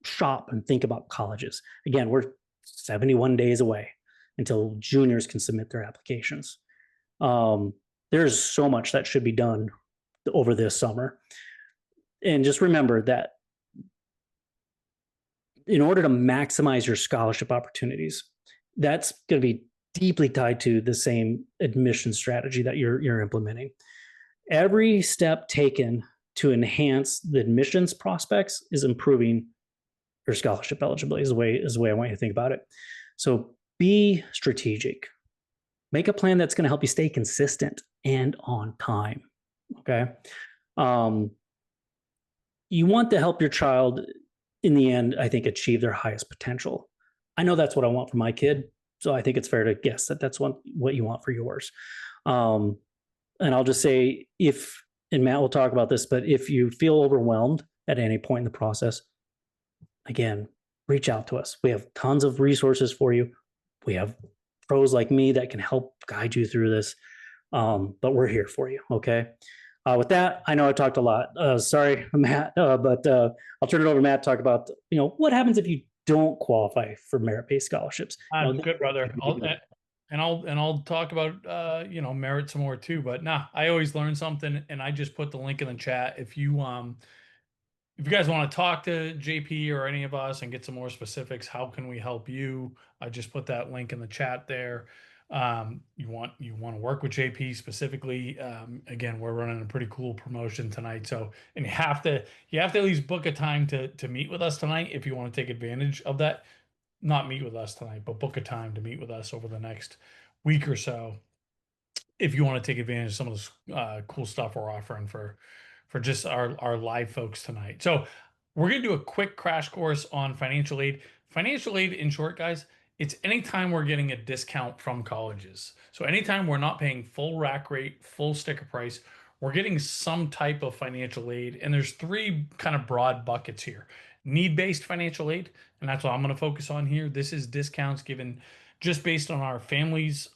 [SPEAKER 2] shop and think about colleges. Again, we're 71 days away until juniors can submit their applications. There's so much that should be done over this summer. And just remember that in order to maximize your scholarship opportunities, that's going to be deeply tied to the same admission strategy that you're implementing. Every step taken to enhance the admissions prospects is improving your scholarship eligibility is the way I want you to think about it. So be strategic. Make a plan that's going to help you stay consistent and on time. Okay. You want to help your child in the end, I think, achieve their highest potential. I know that's what I want for my kid. So I think it's fair to guess that that's what you want for yours. And I'll just say and Matt will talk about this, but if you feel overwhelmed at any point in the process, again, reach out to us. We have tons of resources for you. We have pros like me that can help guide you through this. But we're here for you. Okay. With that, I know I talked a lot. Sorry, Matt, but I'll turn it over to Matt to talk about, what happens if you don't qualify for merit-based scholarships.
[SPEAKER 1] Good, brother. I'll talk about merit some more too. But I always learn something, and I just put the link in the chat. If you guys want to talk to JP or any of us and get some more specifics, how can we help you? I just put that link in the chat there. You want to work with JP specifically. Again, we're running a pretty cool promotion tonight. So, and you have to at least book a time to meet with us tonight if you want to take advantage of that. Not meet with us tonight, but book a time to meet with us over the next week or so if you want to take advantage of some of this cool stuff we're offering for just our live folks tonight. So we're going to do a quick crash course on financial aid. Financial aid, in short, guys, it's anytime we're getting a discount from colleges. So anytime we're not paying full rack rate, full sticker price, we're getting some type of financial aid. And there's three kind of broad buckets here. Need-based financial aid, and that's what I'm going to focus on here. This is discounts given just based on our family's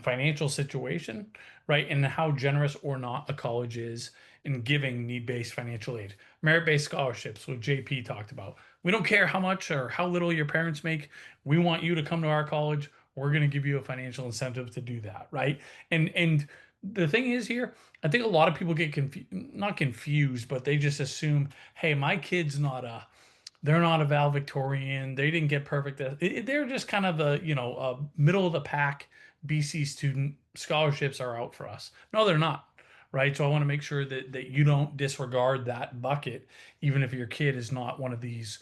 [SPEAKER 1] financial situation, right? And how generous or not a college is in giving need-based financial aid. Merit-based scholarships, what JP talked about. We don't care how much or how little your parents make. We want you to come to our college. We're going to give you a financial incentive to do that, right? And the thing is here, I think a lot of people get not confused, but they just assume, hey, my kid's they're not a valedictorian. They didn't get perfect. They're just kind of a middle of the pack BC student. Scholarships are out for us. No, they're not. Right. So I want to make sure that you don't disregard that bucket, even if your kid is not one of these,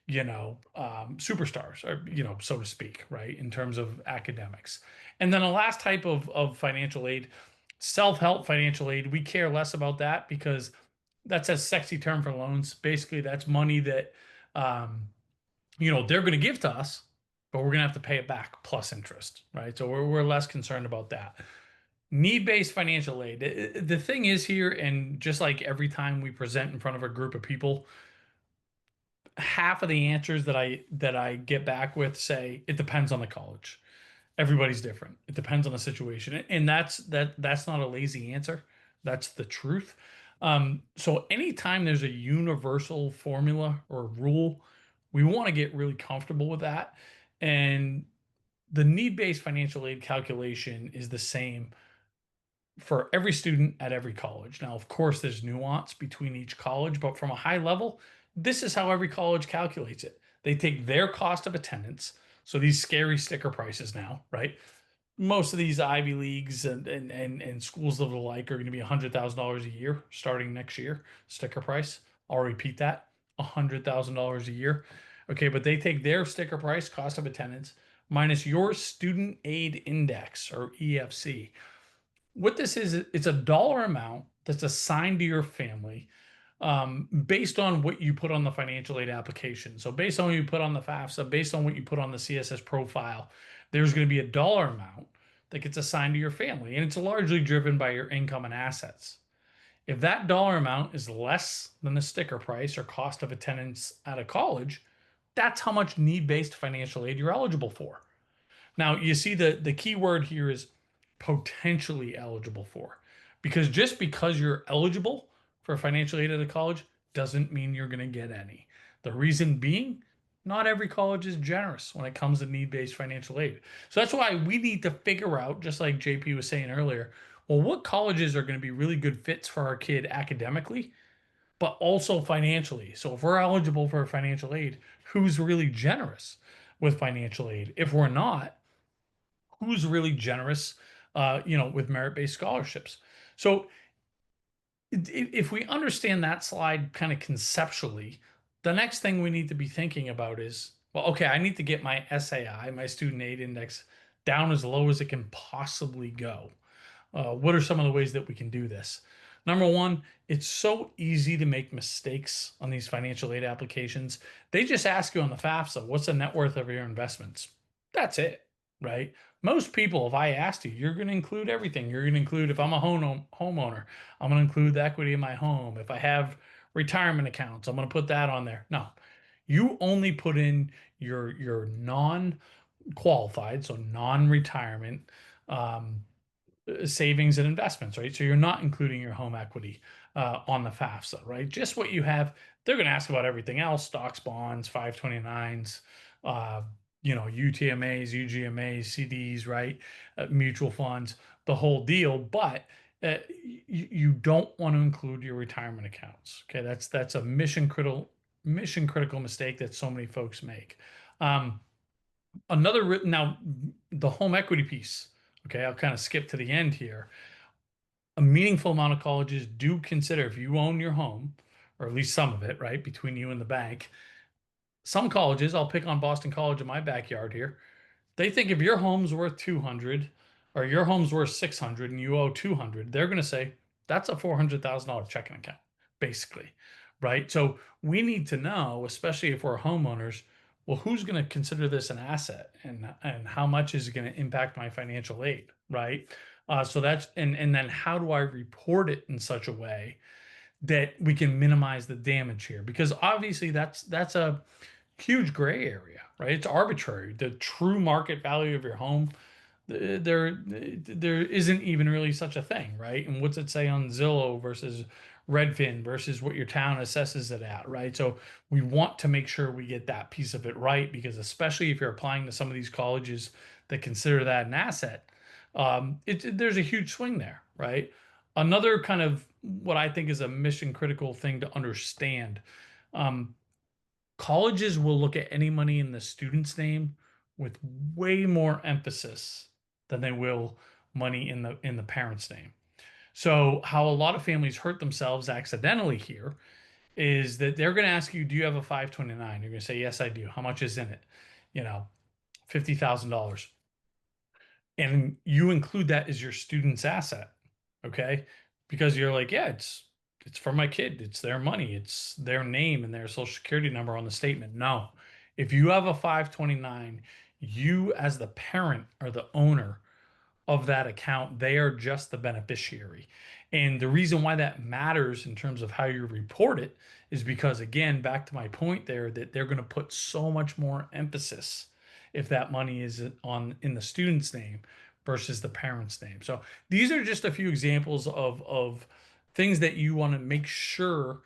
[SPEAKER 1] superstars or, so to speak, right, in terms of academics. And then the last type of financial aid, self-help financial aid, we care less about that because that's a sexy term for loans. Basically, that's money that um, they're going to give to us, but we're going to have to pay it back plus interest, right? So we're less concerned about that. Need-based financial aid. The thing is here, and just like every time we present in front of a group of people, half of the answers that I get back with say it depends on the college. Everybody's different. It depends on the situation. And that's not a lazy answer. That's the truth. So anytime there's a universal formula or rule, we want to get really comfortable with that. And the need-based financial aid calculation is the same for every student at every college. Now, of course, there's nuance between each college, but from a high level, this is how every college calculates it. They take their cost of attendance, so these scary sticker prices now, right? Most of these Ivy Leagues and schools of the like are going to be $100,000 a year starting next year, sticker price. I'll repeat that, $100,000 a year. Okay, but they take their sticker price, cost of attendance, minus your student aid index or EFC. What this is, it's a dollar amount that's assigned to your family based on what you put on the financial aid application. So based on what you put on the FAFSA, based on what you put on the CSS profile, there's going to be a dollar amount that gets assigned to your family, and it's largely driven by your income and assets. If that dollar amount is less than the sticker price or cost of attendance at a college, that's how much need-based financial aid you're eligible for. Now, you see the key word here is potentially eligible for. Because just because you're eligible for financial aid at a college doesn't mean you're going to get any. The reason being, not every college is generous when it comes to need-based financial aid. So that's why we need to figure out, just like JP was saying earlier, well, what colleges are going to be really good fits for our kid academically, but also financially. So if we're eligible for financial aid, who's really generous with financial aid? If we're not, who's really generous, with merit-based scholarships. So if we understand that slide kind of conceptually, the next thing we need to be thinking about is, well, okay, I need to get my SAI, my student aid index, down as low as it can possibly go. What are some of the ways that we can do this? Number one, it's so easy to make mistakes on these financial aid applications. They just ask you on the FAFSA, what's the net worth of your investments? That's it, right? Most people, if I asked you, you're going to include everything. You're going to include, if I'm a homeowner, I'm going to include the equity in my home. If I have retirement accounts, I'm going to put that on there. No, you only put in your non-qualified, so non-retirement um, savings and investments, right? So you're not including your home equity on the FAFSA, right? Just what you have. They're going to ask about everything else: stocks, bonds, 529s, UTMAs, UGMAs, CDs, right? Mutual funds, the whole deal. But you don't want to include your retirement accounts. Okay, that's a mission critical mistake that so many folks make. Um, now the home equity piece. Okay, I'll kind of skip to the end here. A meaningful amount of colleges do consider, if you own your home, or at least some of it, right, between you and the bank. Some colleges, I'll pick on Boston College in my backyard here. They think if your home's worth 200 or your home's worth 600 and you owe 200, they're going to say that's a $400,000 checking account, basically, right? So we need to know, especially if we're homeowners, well, who's going to consider this an asset and how much is it going to impact my financial aid, right? So that's and then how do I report it in such a way that we can minimize the damage here? Because obviously that's a huge gray area, right? It's arbitrary. The true market value of your home, there isn't even really such a thing, right? And what's it say on Zillow versus Redfin versus what your town assesses it at, right? So we want to make sure we get that piece of it right, because especially if you're applying to some of these colleges that consider that an asset, there's a huge swing there, right? Another kind of what I think is a mission critical thing to understand. Um, Colleges will look at any money in the student's name with way more emphasis than they will money in the parent's name. So how a lot of families hurt themselves accidentally here is that they're going to ask you, do you have a 529? You're going to say, yes, I do. How much is in it? You know, $50,000. And you include that as your student's asset. Okay. Because you're like, yeah, it's for my kid. It's their money. It's their name and their social security number on the statement. No. If you have a 529, you as the parent or the owner of that account. They are just the beneficiary. And the reason why that matters in terms of how you report it is because, again, back to my point there, that they're going to put so much more emphasis if that money is on in the student's name versus the parent's name. So these are just a few examples of things that you want to make sure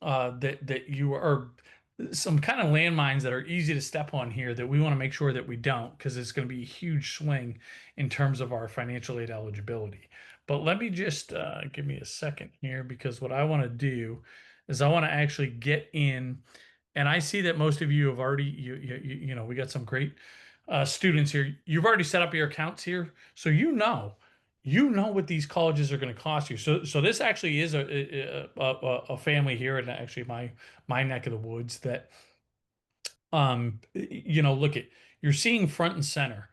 [SPEAKER 1] that you are some kind of landmines that are easy to step on here that we want to make sure that we don't, because it's going to be a huge swing in terms of our financial aid eligibility. But let me just give me a second here, because what I want to do is I want to actually get in, and I see that most of you have already you know, we got some great students here. You've already set up your accounts here, so you know what these colleges are going to cost you. So this actually is a family here in actually my neck of the woods that you know, look at, you're seeing front and center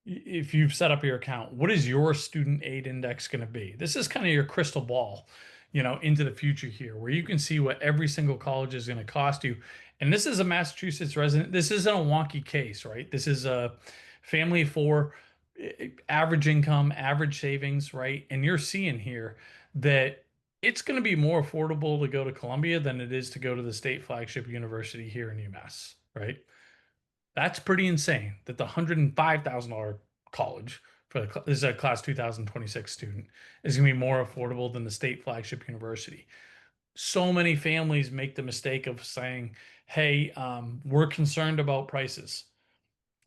[SPEAKER 1] if you've set up your account, what is your student aid index going to be? This is kind of your crystal ball, you know, into the future here, where you can see what every single college is going to cost you. And this is a Massachusetts resident. This isn't a wonky case, right? This is a family for average income, average savings, right? And you're seeing here that it's going to be more affordable to go to Columbia than it is to go to the state flagship university here in UMass, right? That's pretty insane that the $105,000 college for this is a class 2026 student is going to be more affordable than the state flagship university. So many families make the mistake of saying, hey, we're concerned about prices.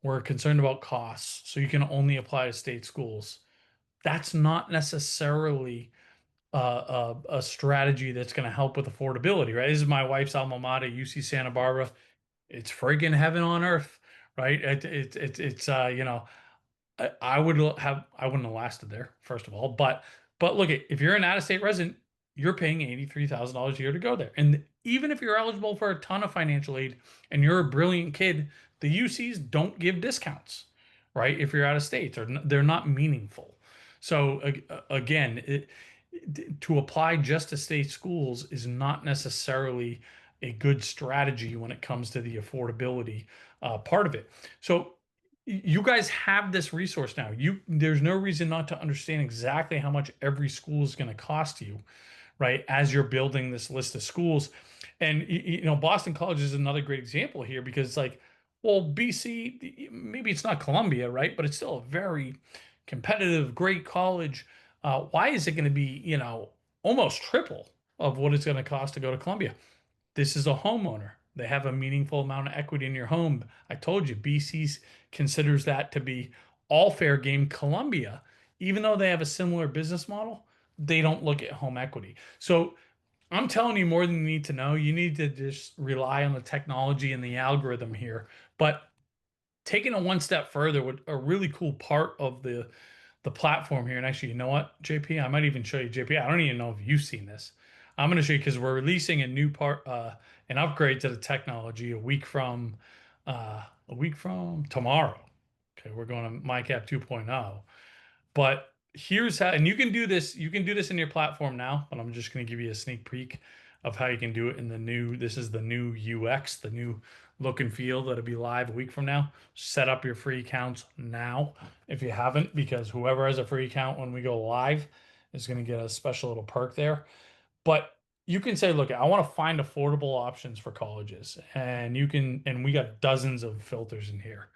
[SPEAKER 1] We're concerned about costs. So you can only apply to state schools. That's not necessarily a strategy that's going to help with affordability, right? This is my wife's alma mater, UC Santa Barbara. It's friggin' heaven on earth, right? It's you know, I I wouldn't have lasted there, first of all. But look, if you're an out-of-state resident, you're paying $83,000 a year to go there. And even if you're eligible for a ton of financial aid and you're a brilliant kid, the UCs don't give discounts, right? If you're out of state, they're not meaningful. So again, to apply just to state schools is not necessarily a good strategy when it comes to the affordability part of it. So you guys have this resource now. There's no reason not to understand exactly how much every school is going to cost you, right? As you're building this list of schools. And you know, Boston College is another great example here because it's like, well, BC, maybe it's not Columbia, right? But it's still a very competitive, great college. Why is it going to be, you know, almost triple of what it's going to cost to go to Columbia? This is a homeowner. They have a meaningful amount of equity in your home. I told you, BC considers that to be all fair game. Columbia, even though they have a similar business model, they don't look at home equity. So I'm telling you more than you need to know. You need to just rely on the technology and the algorithm here. But taking it one step further, what a really cool part of the platform here. And actually, you know what, JP, I might even show you, JP. I don't even know if you've seen this. I'm going to show you because we're releasing a new part, an upgrade to the technology a week from tomorrow. Okay, we're going to MyCap 2.0. But here's how, and you can do this. You can do this in your platform now, but I'm just going to give you a sneak peek of how you can do it in the new. This is the new UX, the new look and feel that'll be live a week from now. Set up your free accounts now if you haven't, because whoever has a free account when we go live is going to get a special little perk there. But you can say, look, I want to find affordable options for colleges, and you can, and we got dozens of filters in here.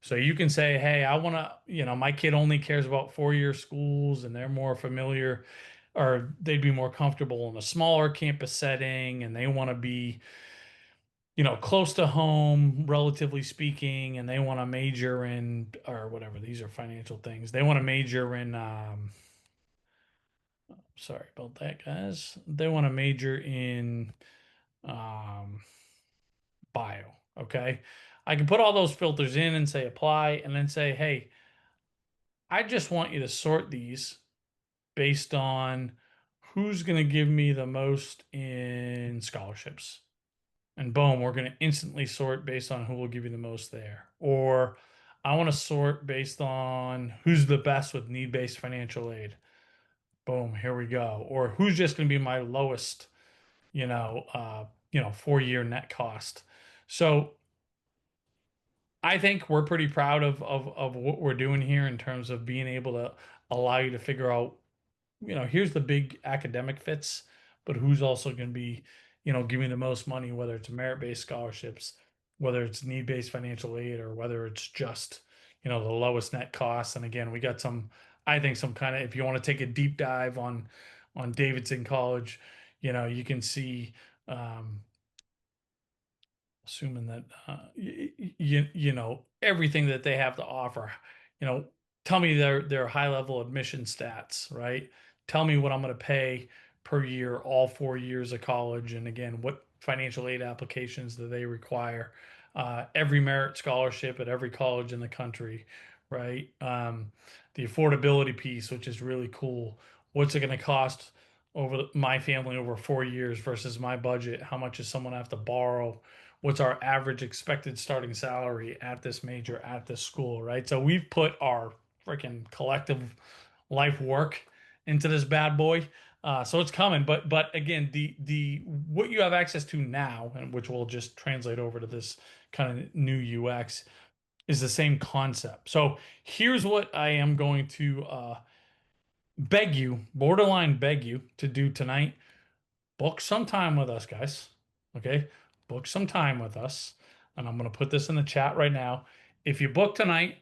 [SPEAKER 1] So you can say, hey, I want to, you know, my kid only cares about 4-year schools and they're more familiar or they'd be more comfortable in a smaller campus setting and they want to be, you know, close to home, relatively speaking, and they want to major in, or whatever, these are financial things. They want to major in, sorry about that, guys. They want to major in um, bio. Okay. I can put all those filters in and say apply and then say, hey, I just want you to sort these based on who's going to give me the most in scholarships. And boom, we're going to instantly sort based on who will give you the most there. Or I want to sort based on who's the best with need-based financial aid. Boom, here we go. Or who's just going to be my lowest, you know, 4-year net cost. So I think we're pretty proud of what we're doing here in terms of being able to allow you to figure out, here's the big academic fits, but who's also going to be, giving the most money, whether it's merit-based scholarships, whether it's need-based financial aid, or whether it's just, the lowest net cost. And again, we got some, I think some kind of, if you want to take a deep dive on Davidson College, you can see, um, assuming that everything that they have to offer. you know Tell me their high level admission stats, right? Tell me what I'm going to pay per year all 4 years of college, and again, what financial aid applications do they require? Every merit scholarship at every college in the country, right? The affordability piece, which is really cool. What's it going to cost over my family over 4 years versus my budget? How much does someone have to borrow? What's our average expected starting salary at this major, at this school, right? So we've put our freaking collective life work into this bad boy. So it's coming, but again, the what you have access to now, and which will just translate over to this kind of new UX, is the same concept. So here's what I am going to beg you, borderline beg you to do tonight. Book some time with us, guys. Okay? Book some time with us. And I'm going to put this in the chat right now. If you book tonight,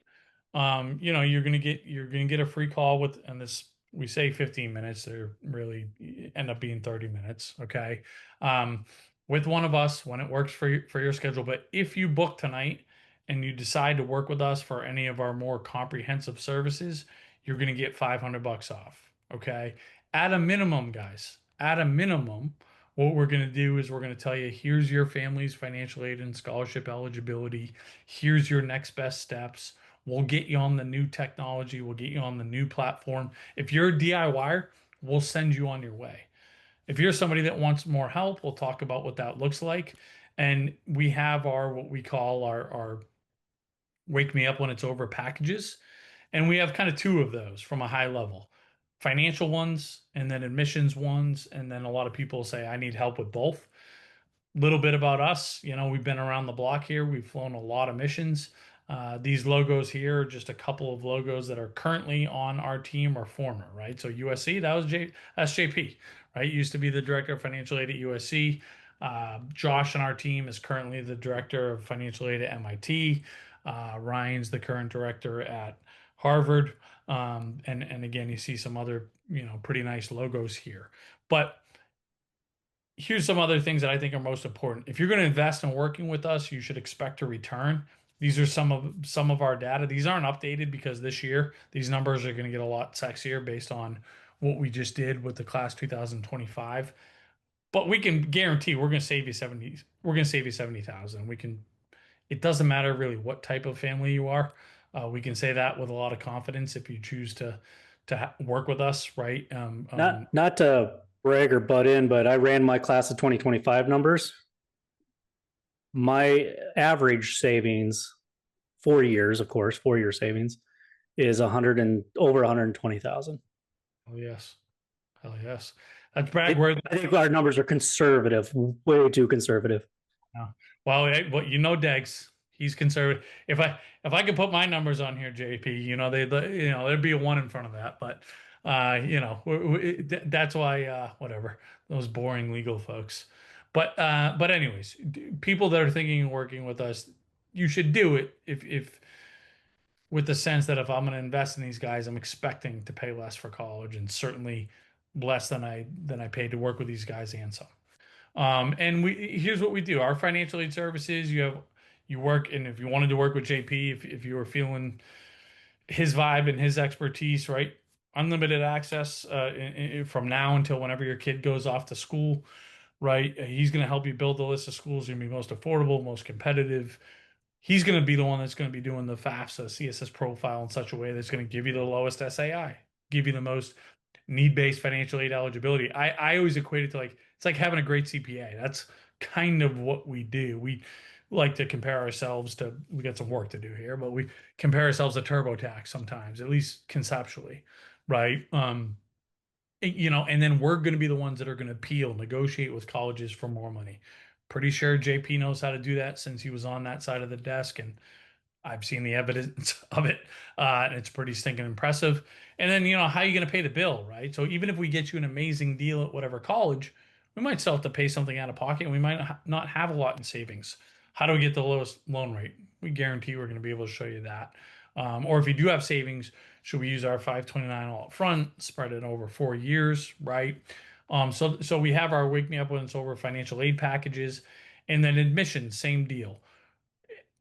[SPEAKER 1] you're gonna get a free call with, and this, we say 15 minutes, they really end up being 30 minutes. Okay. um, with one of us when it works for your schedule. But if you book tonight and you decide to work with us for any of our more comprehensive services, you're gonna get $500 off. Okay. At a minimum, guys, at a minimum, what we're going to do is we're going to tell you, here's your family's financial aid and scholarship eligibility. Here's your next best steps. We'll get you on the new technology. We'll get you on the new platform. If you're a DIYer, we'll send you on your way. If you're somebody that wants more help, we'll talk about what that looks like. And we have our, what we call our wake me up when it's over packages. And we have kind of two of those from a high level: financial ones and then admissions ones. And then a lot of people say, I need help with both. Little bit about us. We've been around the block here. We've flown a lot of missions. These logos here are just a couple of logos that are currently on our team or former, right? So USC, that's JP, right? Used to be the director of financial aid at USC. Josh on our team is currently the director of financial aid at MIT. Ryan's the current director at Harvard. And again, you see some other, pretty nice logos here. But here's some other things that I think are most important. If you're going to invest in working with us, you should expect a return. These are some of our data. These aren't updated because this year these numbers are going to get a lot sexier based on what we just did with the class 2025. But we can guarantee we're going to save you 70. We're going to save you 70,000. We can. It doesn't matter really what type of family you are. We can say that with a lot of confidence if you choose to work with us, right?
[SPEAKER 2] Not to brag or butt in, but I ran my class of 2025 numbers. My average savings, 4 years, of course, 4 year savings is 100 and over 120,000.
[SPEAKER 1] Oh yes. Hell yes. That's brag worthy.
[SPEAKER 2] I think our numbers are conservative, way too conservative.
[SPEAKER 1] Yeah. Well, Degs, he's conservative. If I could put my numbers on here, JP, there'd be a one in front of that. But that's why whatever, those boring legal folks. But anyways, people that are thinking of working with us, you should do it if with the sense that if I'm going to invest in these guys, I'm expecting to pay less for college, and certainly less than I paid to work with these guys and some. And here's what we do. Our financial aid services, you work, and if you wanted to work with JP, if you were feeling his vibe and his expertise, right? Unlimited access from now until whenever your kid goes off to school, right? He's going to help you build the list of schools going to be most affordable, most competitive. He's going to be the one that's going to be doing the FAFSA CSS profile in such a way that's going to give you the lowest SAI, give you the most need-based financial aid eligibility. I always equate it to, like, it's like having a great CPA. That's kind of what we do. We like to compare ourselves to, we got some work to do here, but we compare ourselves to TurboTax sometimes, at least conceptually, right? And then we're going to be the ones that are going to appeal, negotiate with colleges for more money. Pretty sure JP knows how to do that since he was on that side of the desk, and I've seen the evidence of it, and it's pretty stinking impressive. And then, how are you going to pay the bill, right? So even if we get you an amazing deal at whatever college, we might still have to pay something out of pocket, and we might not have a lot in savings. How do we get the lowest loan rate? We guarantee we're going to be able to show you that. Or if you do have savings, should we use our 529 all up front, spread it over 4 years, right? So we have our Wake Me Up When It's Over financial aid packages, and then admissions, same deal.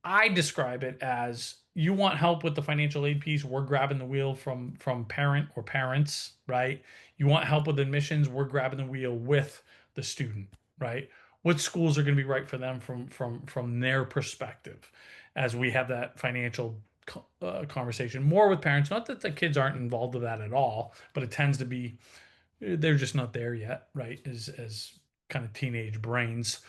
[SPEAKER 1] I describe it as you want help with the financial aid piece, we're grabbing the wheel from parent or parents, right? You want help with admissions, we're grabbing the wheel with the student, right? What schools are going to be right for them from their perspective, as we have that financial conversation more with parents. Not that the kids aren't involved with that at all, but it tends to be they're just not there yet, right? As kind of teenage brains.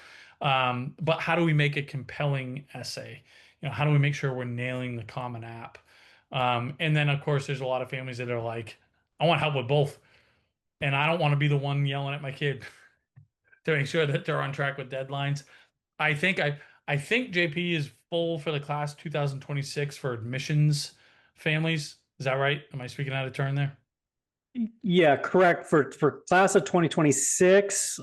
[SPEAKER 1] But how do we make a compelling essay? How do we make sure we're nailing the common app? And then, of course, there's a lot of families that are like, I want help with both, and I don't want to be the one yelling at my kid to make sure that they're on track with deadlines. I think JP is full for the class 2026 for admissions families. Is that right? Am I speaking out of turn there?
[SPEAKER 2] Yeah, correct. For class of 2026,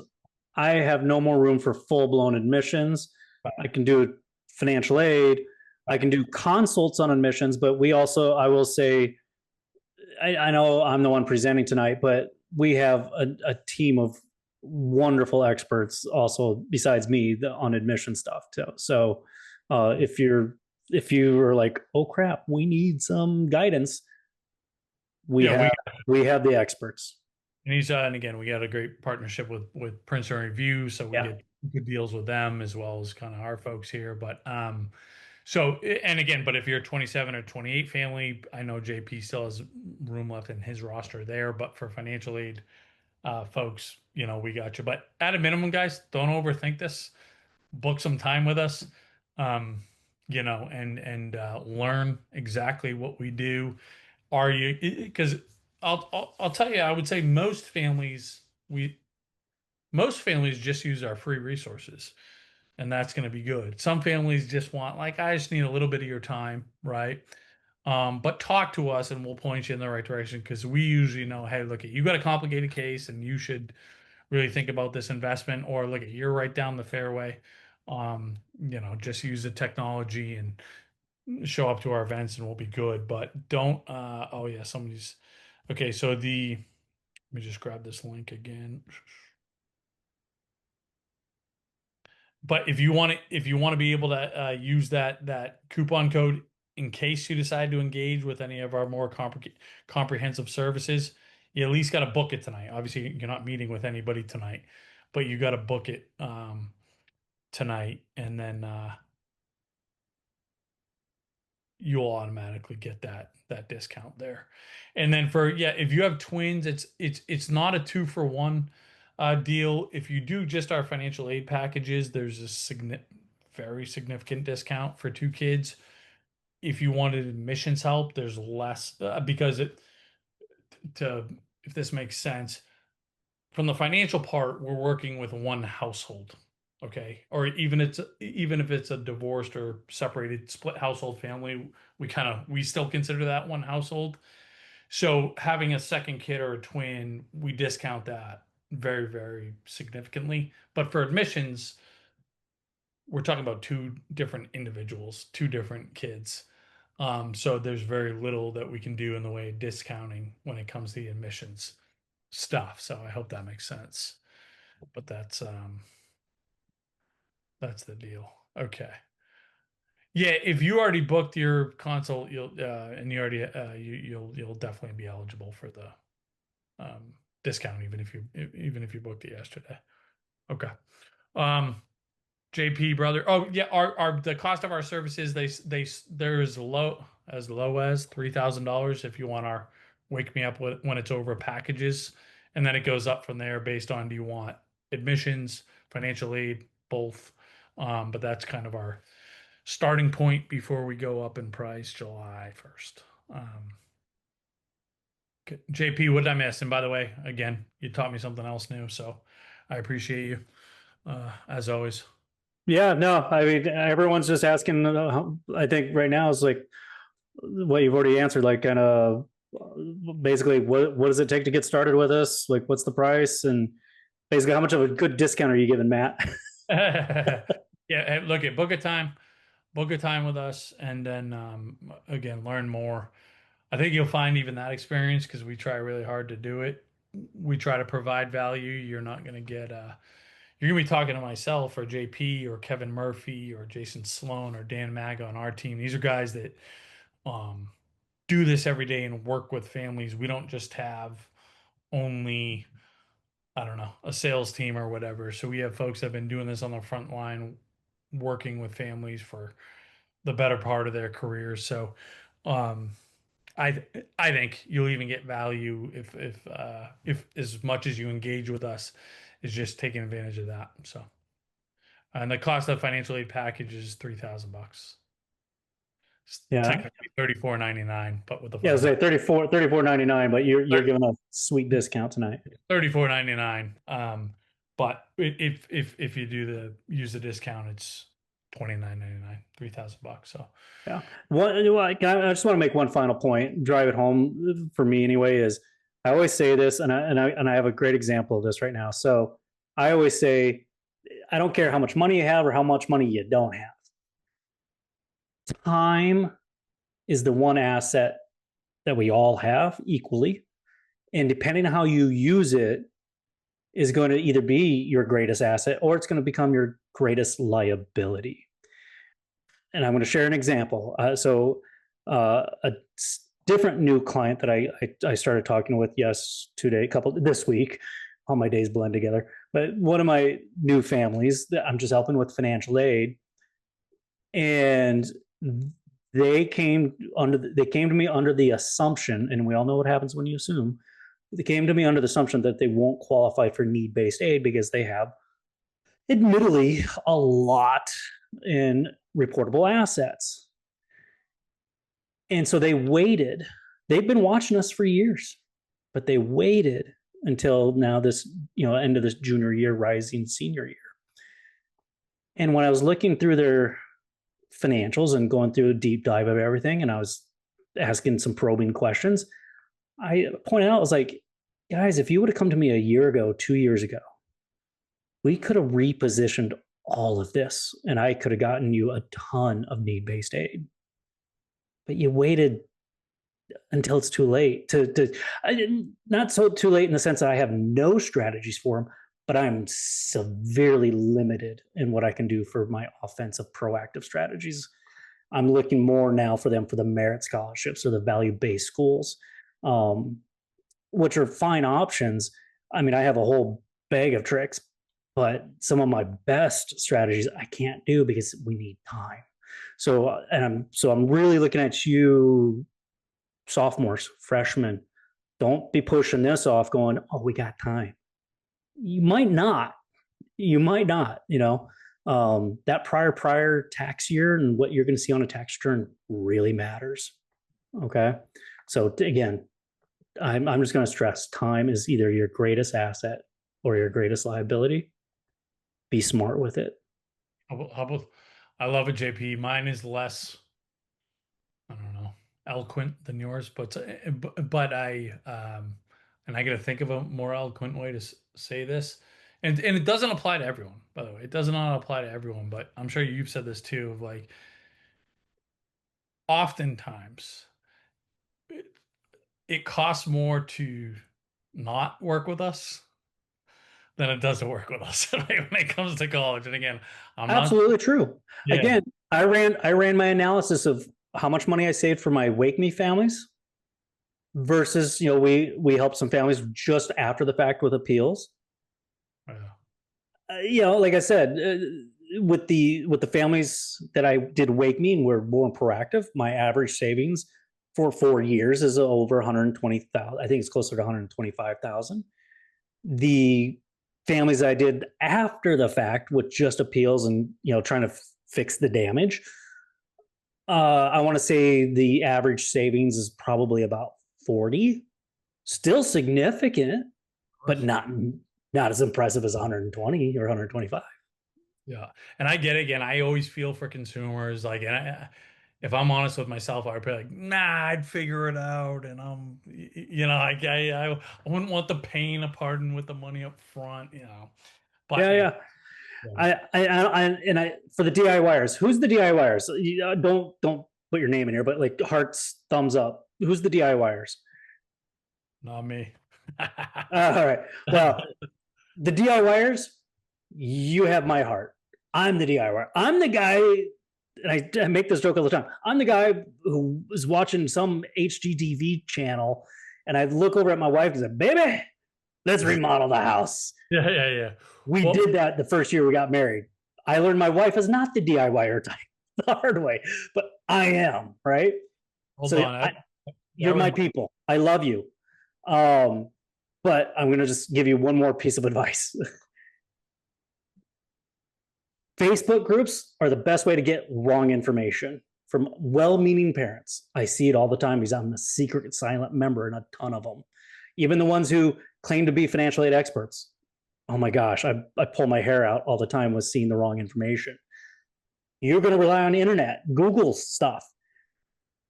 [SPEAKER 2] I have no more room for full blown admissions. I can do financial aid. I can do consults on admissions, but we also, I will say, I know I'm the one presenting tonight, but we have a team of wonderful experts also besides me on admission stuff too. So if you are like, oh crap, we need some guidance, we
[SPEAKER 1] Yeah,
[SPEAKER 2] have we have the experts.
[SPEAKER 1] and and again, we got a great partnership with Prince and Review, so we
[SPEAKER 2] Yeah.
[SPEAKER 1] get good deals with them as well as kind of our folks here. But so and again, but if you're a 27 or 28 family, I know JP still has room left in his roster there. But for financial aid folks, we got you. But at a minimum, guys, don't overthink this. Book some time with us, um, and learn exactly what we do. Are you? Because I'll tell you, I would say most families just use our free resources, and that's going to be good. Some families just want, like, I just need a little bit of your time, right? But talk to us and we'll point you in the right direction, because we usually know, hey, look, you got a complicated case and you should really think about this investment, or look, you're right down the fairway. Just use the technology and show up to our events and we'll be good. But don't, oh yeah, somebody's, okay. So let me just grab this link again. But if you want to be able to use that coupon code in case you decide to engage with any of our more comprehensive services, you at least got to book it tonight. Obviously, you're not meeting with anybody tonight, but you got to book it tonight, and then you'll automatically get that discount there. And then for, yeah, if you have twins, it's not a 2 for 1 deal. If you do just our financial aid packages, there's a very significant discount for 2 kids. If you wanted admissions help, there's less, because to if this makes sense, from the financial part, we're working with one household, okay? Or even if it's a divorced or separated, split household family, we still consider that one household. So having a second kid or a twin, we discount that very, very significantly. But for admissions, we're talking about two different individuals, two different kids. So there's very little that we can do in the way of discounting when it comes to the admissions stuff. So I hope that makes sense. But that's the deal. Okay. Yeah, if you already booked your consult, and you already you'll definitely be eligible for the discount, even if you booked it yesterday. Okay. Um, JP brother. Oh yeah, our the cost of our services, there is low as $3,000 if you want our Wake Me Up When It's Over packages, and then it goes up from there based on, do you want admissions, financial aid, both. But that's kind of our starting point before we go up in price July 1st. Okay. JP, what did I miss? And by the way, again, you taught me something else new, so I appreciate you as always.
[SPEAKER 2] Yeah, no, I mean, everyone's just asking. I think right now is like what you've already answered, like kind of basically what does it take to get started with us? Like, what's the price? And basically, how much of a good discount are you giving, Matt?
[SPEAKER 1] Yeah, hey, look at book a time with us, and then again, learn more. I think you'll find even that experience because we try really hard to do it. We try to provide value. You're not going to get you're going to be talking to myself or JP or Kevin Murphy or Jason Sloan or Dan Maga on our team. These are guys that um, do this every day and work with families. We don't just have only, I don't know, a sales team or whatever. So we have folks that have been doing this on the front line, working with families for the better part of their careers. So um, I think you'll even get value if as much as you engage with us is just taking advantage of that. So and the cost of financial aid package is $3,000. It's
[SPEAKER 2] Yeah,
[SPEAKER 1] technically 34.99, but with the
[SPEAKER 2] yeah, I was
[SPEAKER 1] finance
[SPEAKER 2] like 34.99, but you're giving a sweet discount tonight.
[SPEAKER 1] 34.99. But if you do the use the discount, it's 29.99, $3,000. So
[SPEAKER 2] Yeah. I just want to make one final point, drive it home for me anyway, is I always say this, and I have a great example of this right now. So I always say, I don't care how much money you have or how much money you don't have. Time is the one asset that we all have equally. And depending on how you use it, is going to either be your greatest asset or it's going to become your greatest liability. And I'm going to share an example. A different new client that I started talking with this week. All my days blend together. But one of my new families that I'm just helping with financial aid, and they came to me under the assumption, and we all know what happens when you assume. They came to me under the assumption that they won't qualify for need-based aid because they have, admittedly, a lot in reportable assets. And so they waited. They've been watching us for years, but they waited until now this, end of this junior year, rising senior year. And when I was looking through their financials and going through a deep dive of everything, and I was asking some probing questions, I pointed out, I was like, guys, if you would have come to me a year ago, 2 years ago, we could have repositioned all of this and I could have gotten you a ton of need based aid. But you waited until it's too late not so too late in the sense that I have no strategies for them, but I'm severely limited in what I can do for my offensive proactive strategies. I'm looking more now for them for the merit scholarships or the value based schools, um, which are fine options. I mean, I have a whole bag of tricks, but some of my best strategies I can't do because we need time. So I'm really looking at you, sophomores, freshmen. Don't be pushing this off, going, "Oh, we got time." You might not. You might not. That prior tax year and what you're going to see on a tax return really matters. Okay, so again, I'm just going to stress time is either your greatest asset or your greatest liability. Be smart with it.
[SPEAKER 1] how about, I love it, JP. Mine is less, I don't know, eloquent than yours, but and I got to think of a more eloquent way to say this. And it doesn't apply to everyone, by the way. It does not apply to everyone, but I'm sure you've said this too, of like oftentimes it costs more to not work with us than it does to work with us when it comes to college. And again, I'm not,
[SPEAKER 2] Absolutely true.
[SPEAKER 1] yeah,
[SPEAKER 2] Again, I ran my analysis of how much money I saved for my Wake Me families versus we helped some families just after the fact with appeals.
[SPEAKER 1] yeah,
[SPEAKER 2] Like I said, with the families that I did Wake Me and were more proactive, my average savings for 4 years is over 120,000. I think it's closer to 125,000. The families I did after the fact with just appeals and trying to fix the damage, I want to say the average savings is probably about 40. Still significant,
[SPEAKER 1] of
[SPEAKER 2] but
[SPEAKER 1] course.
[SPEAKER 2] not as impressive as 120 or 125.
[SPEAKER 1] Yeah. And I get it. Again, I always feel for consumers. Like, and if I'm honest with myself, I'd be like, nah, I'd figure it out. And I wouldn't want the pain of parting with the money up front, but
[SPEAKER 2] Yeah,
[SPEAKER 1] hey,
[SPEAKER 2] yeah. And I for the DIYers, who's the DIYers? Don't put your name in here, but like hearts, thumbs up. Who's the DIYers?
[SPEAKER 1] not me.
[SPEAKER 2] All right. Well, the DIYers, you have my heart. I'm the DIYer. I'm the guy, and I make this joke all the time. I'm the guy who was watching some HGTV channel, and I look over at my wife and say, "Baby, let's remodel the house."
[SPEAKER 1] Yeah, yeah, yeah.
[SPEAKER 2] We
[SPEAKER 1] Well,
[SPEAKER 2] did that the first year we got married. I learned my wife is not the DIYer type the hard way, but I am, right?
[SPEAKER 1] hold
[SPEAKER 2] So
[SPEAKER 1] on.
[SPEAKER 2] you're
[SPEAKER 1] That was
[SPEAKER 2] my people. I love you. Um, but I'm going to just give you one more piece of advice. Facebook groups are the best way to get wrong information from well-meaning parents. I see it all the time because I'm a secret silent member in a ton of them. Even the ones who claim to be financial aid experts. Oh my gosh, I pull my hair out all the time with seeing the wrong information. You're going to rely on the internet, Google stuff,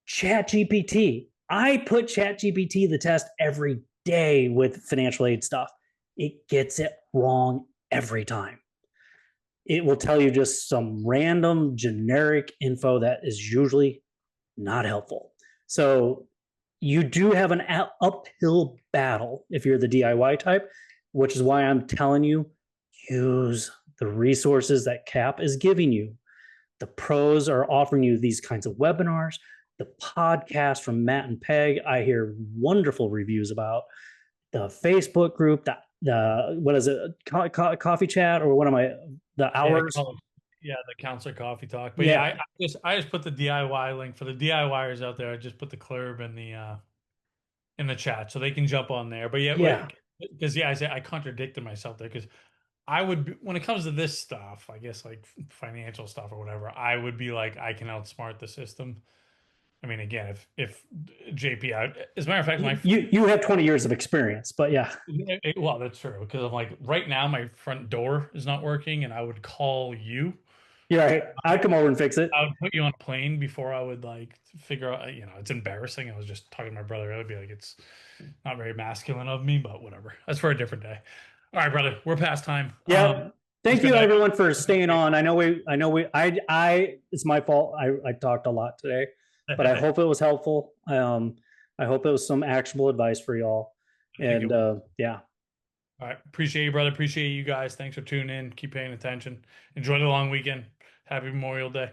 [SPEAKER 2] Chat GPT. I put Chat GPT the test every day with financial aid stuff. It gets it wrong every time. It will tell you just some random generic info that is usually not helpful. So you do have an uphill battle if you're the DIY type, which is why I'm telling you use the resources that CAP is giving you. The pros are offering you these kinds of webinars. The podcast from Matt and Peg, I hear wonderful reviews about. The Facebook group, the what is it, coffee chat, or what am I? The
[SPEAKER 1] yeah,
[SPEAKER 2] hours.
[SPEAKER 1] yeah, the counselor coffee talk. But yeah,
[SPEAKER 2] Yeah,
[SPEAKER 1] I just put the DIY link for the DIYers out there. I just put the club in the chat so they can jump on there. But yeah,
[SPEAKER 2] yeah.
[SPEAKER 1] because yeah, I contradicted myself there because I would when it comes to this stuff, I guess like financial stuff or whatever, I would be like I can outsmart the system. I mean, again, if JP, as a matter of fact,
[SPEAKER 2] You have 20 years of experience, but yeah,
[SPEAKER 1] well, that's true because I'm like right now my front door is not working, and I would call you.
[SPEAKER 2] you're right. I'd come over and fix it.
[SPEAKER 1] I would put you on a plane before I would like figure out. It's embarrassing. I was just talking to my brother. I'd be like, it's not very masculine of me, but whatever. That's for a different day. All right, brother, we're past time.
[SPEAKER 2] Yeah.
[SPEAKER 1] It's
[SPEAKER 2] Thank
[SPEAKER 1] good
[SPEAKER 2] you
[SPEAKER 1] to
[SPEAKER 2] everyone for staying on. It's my fault. I talked a lot today, but I hope it was helpful. I hope it was some actionable advice for y'all.
[SPEAKER 1] I think it
[SPEAKER 2] And
[SPEAKER 1] was.
[SPEAKER 2] yeah.
[SPEAKER 1] All right, appreciate you, brother. Appreciate you guys. Thanks for tuning in. Keep paying attention. Enjoy the long weekend. Happy Memorial Day.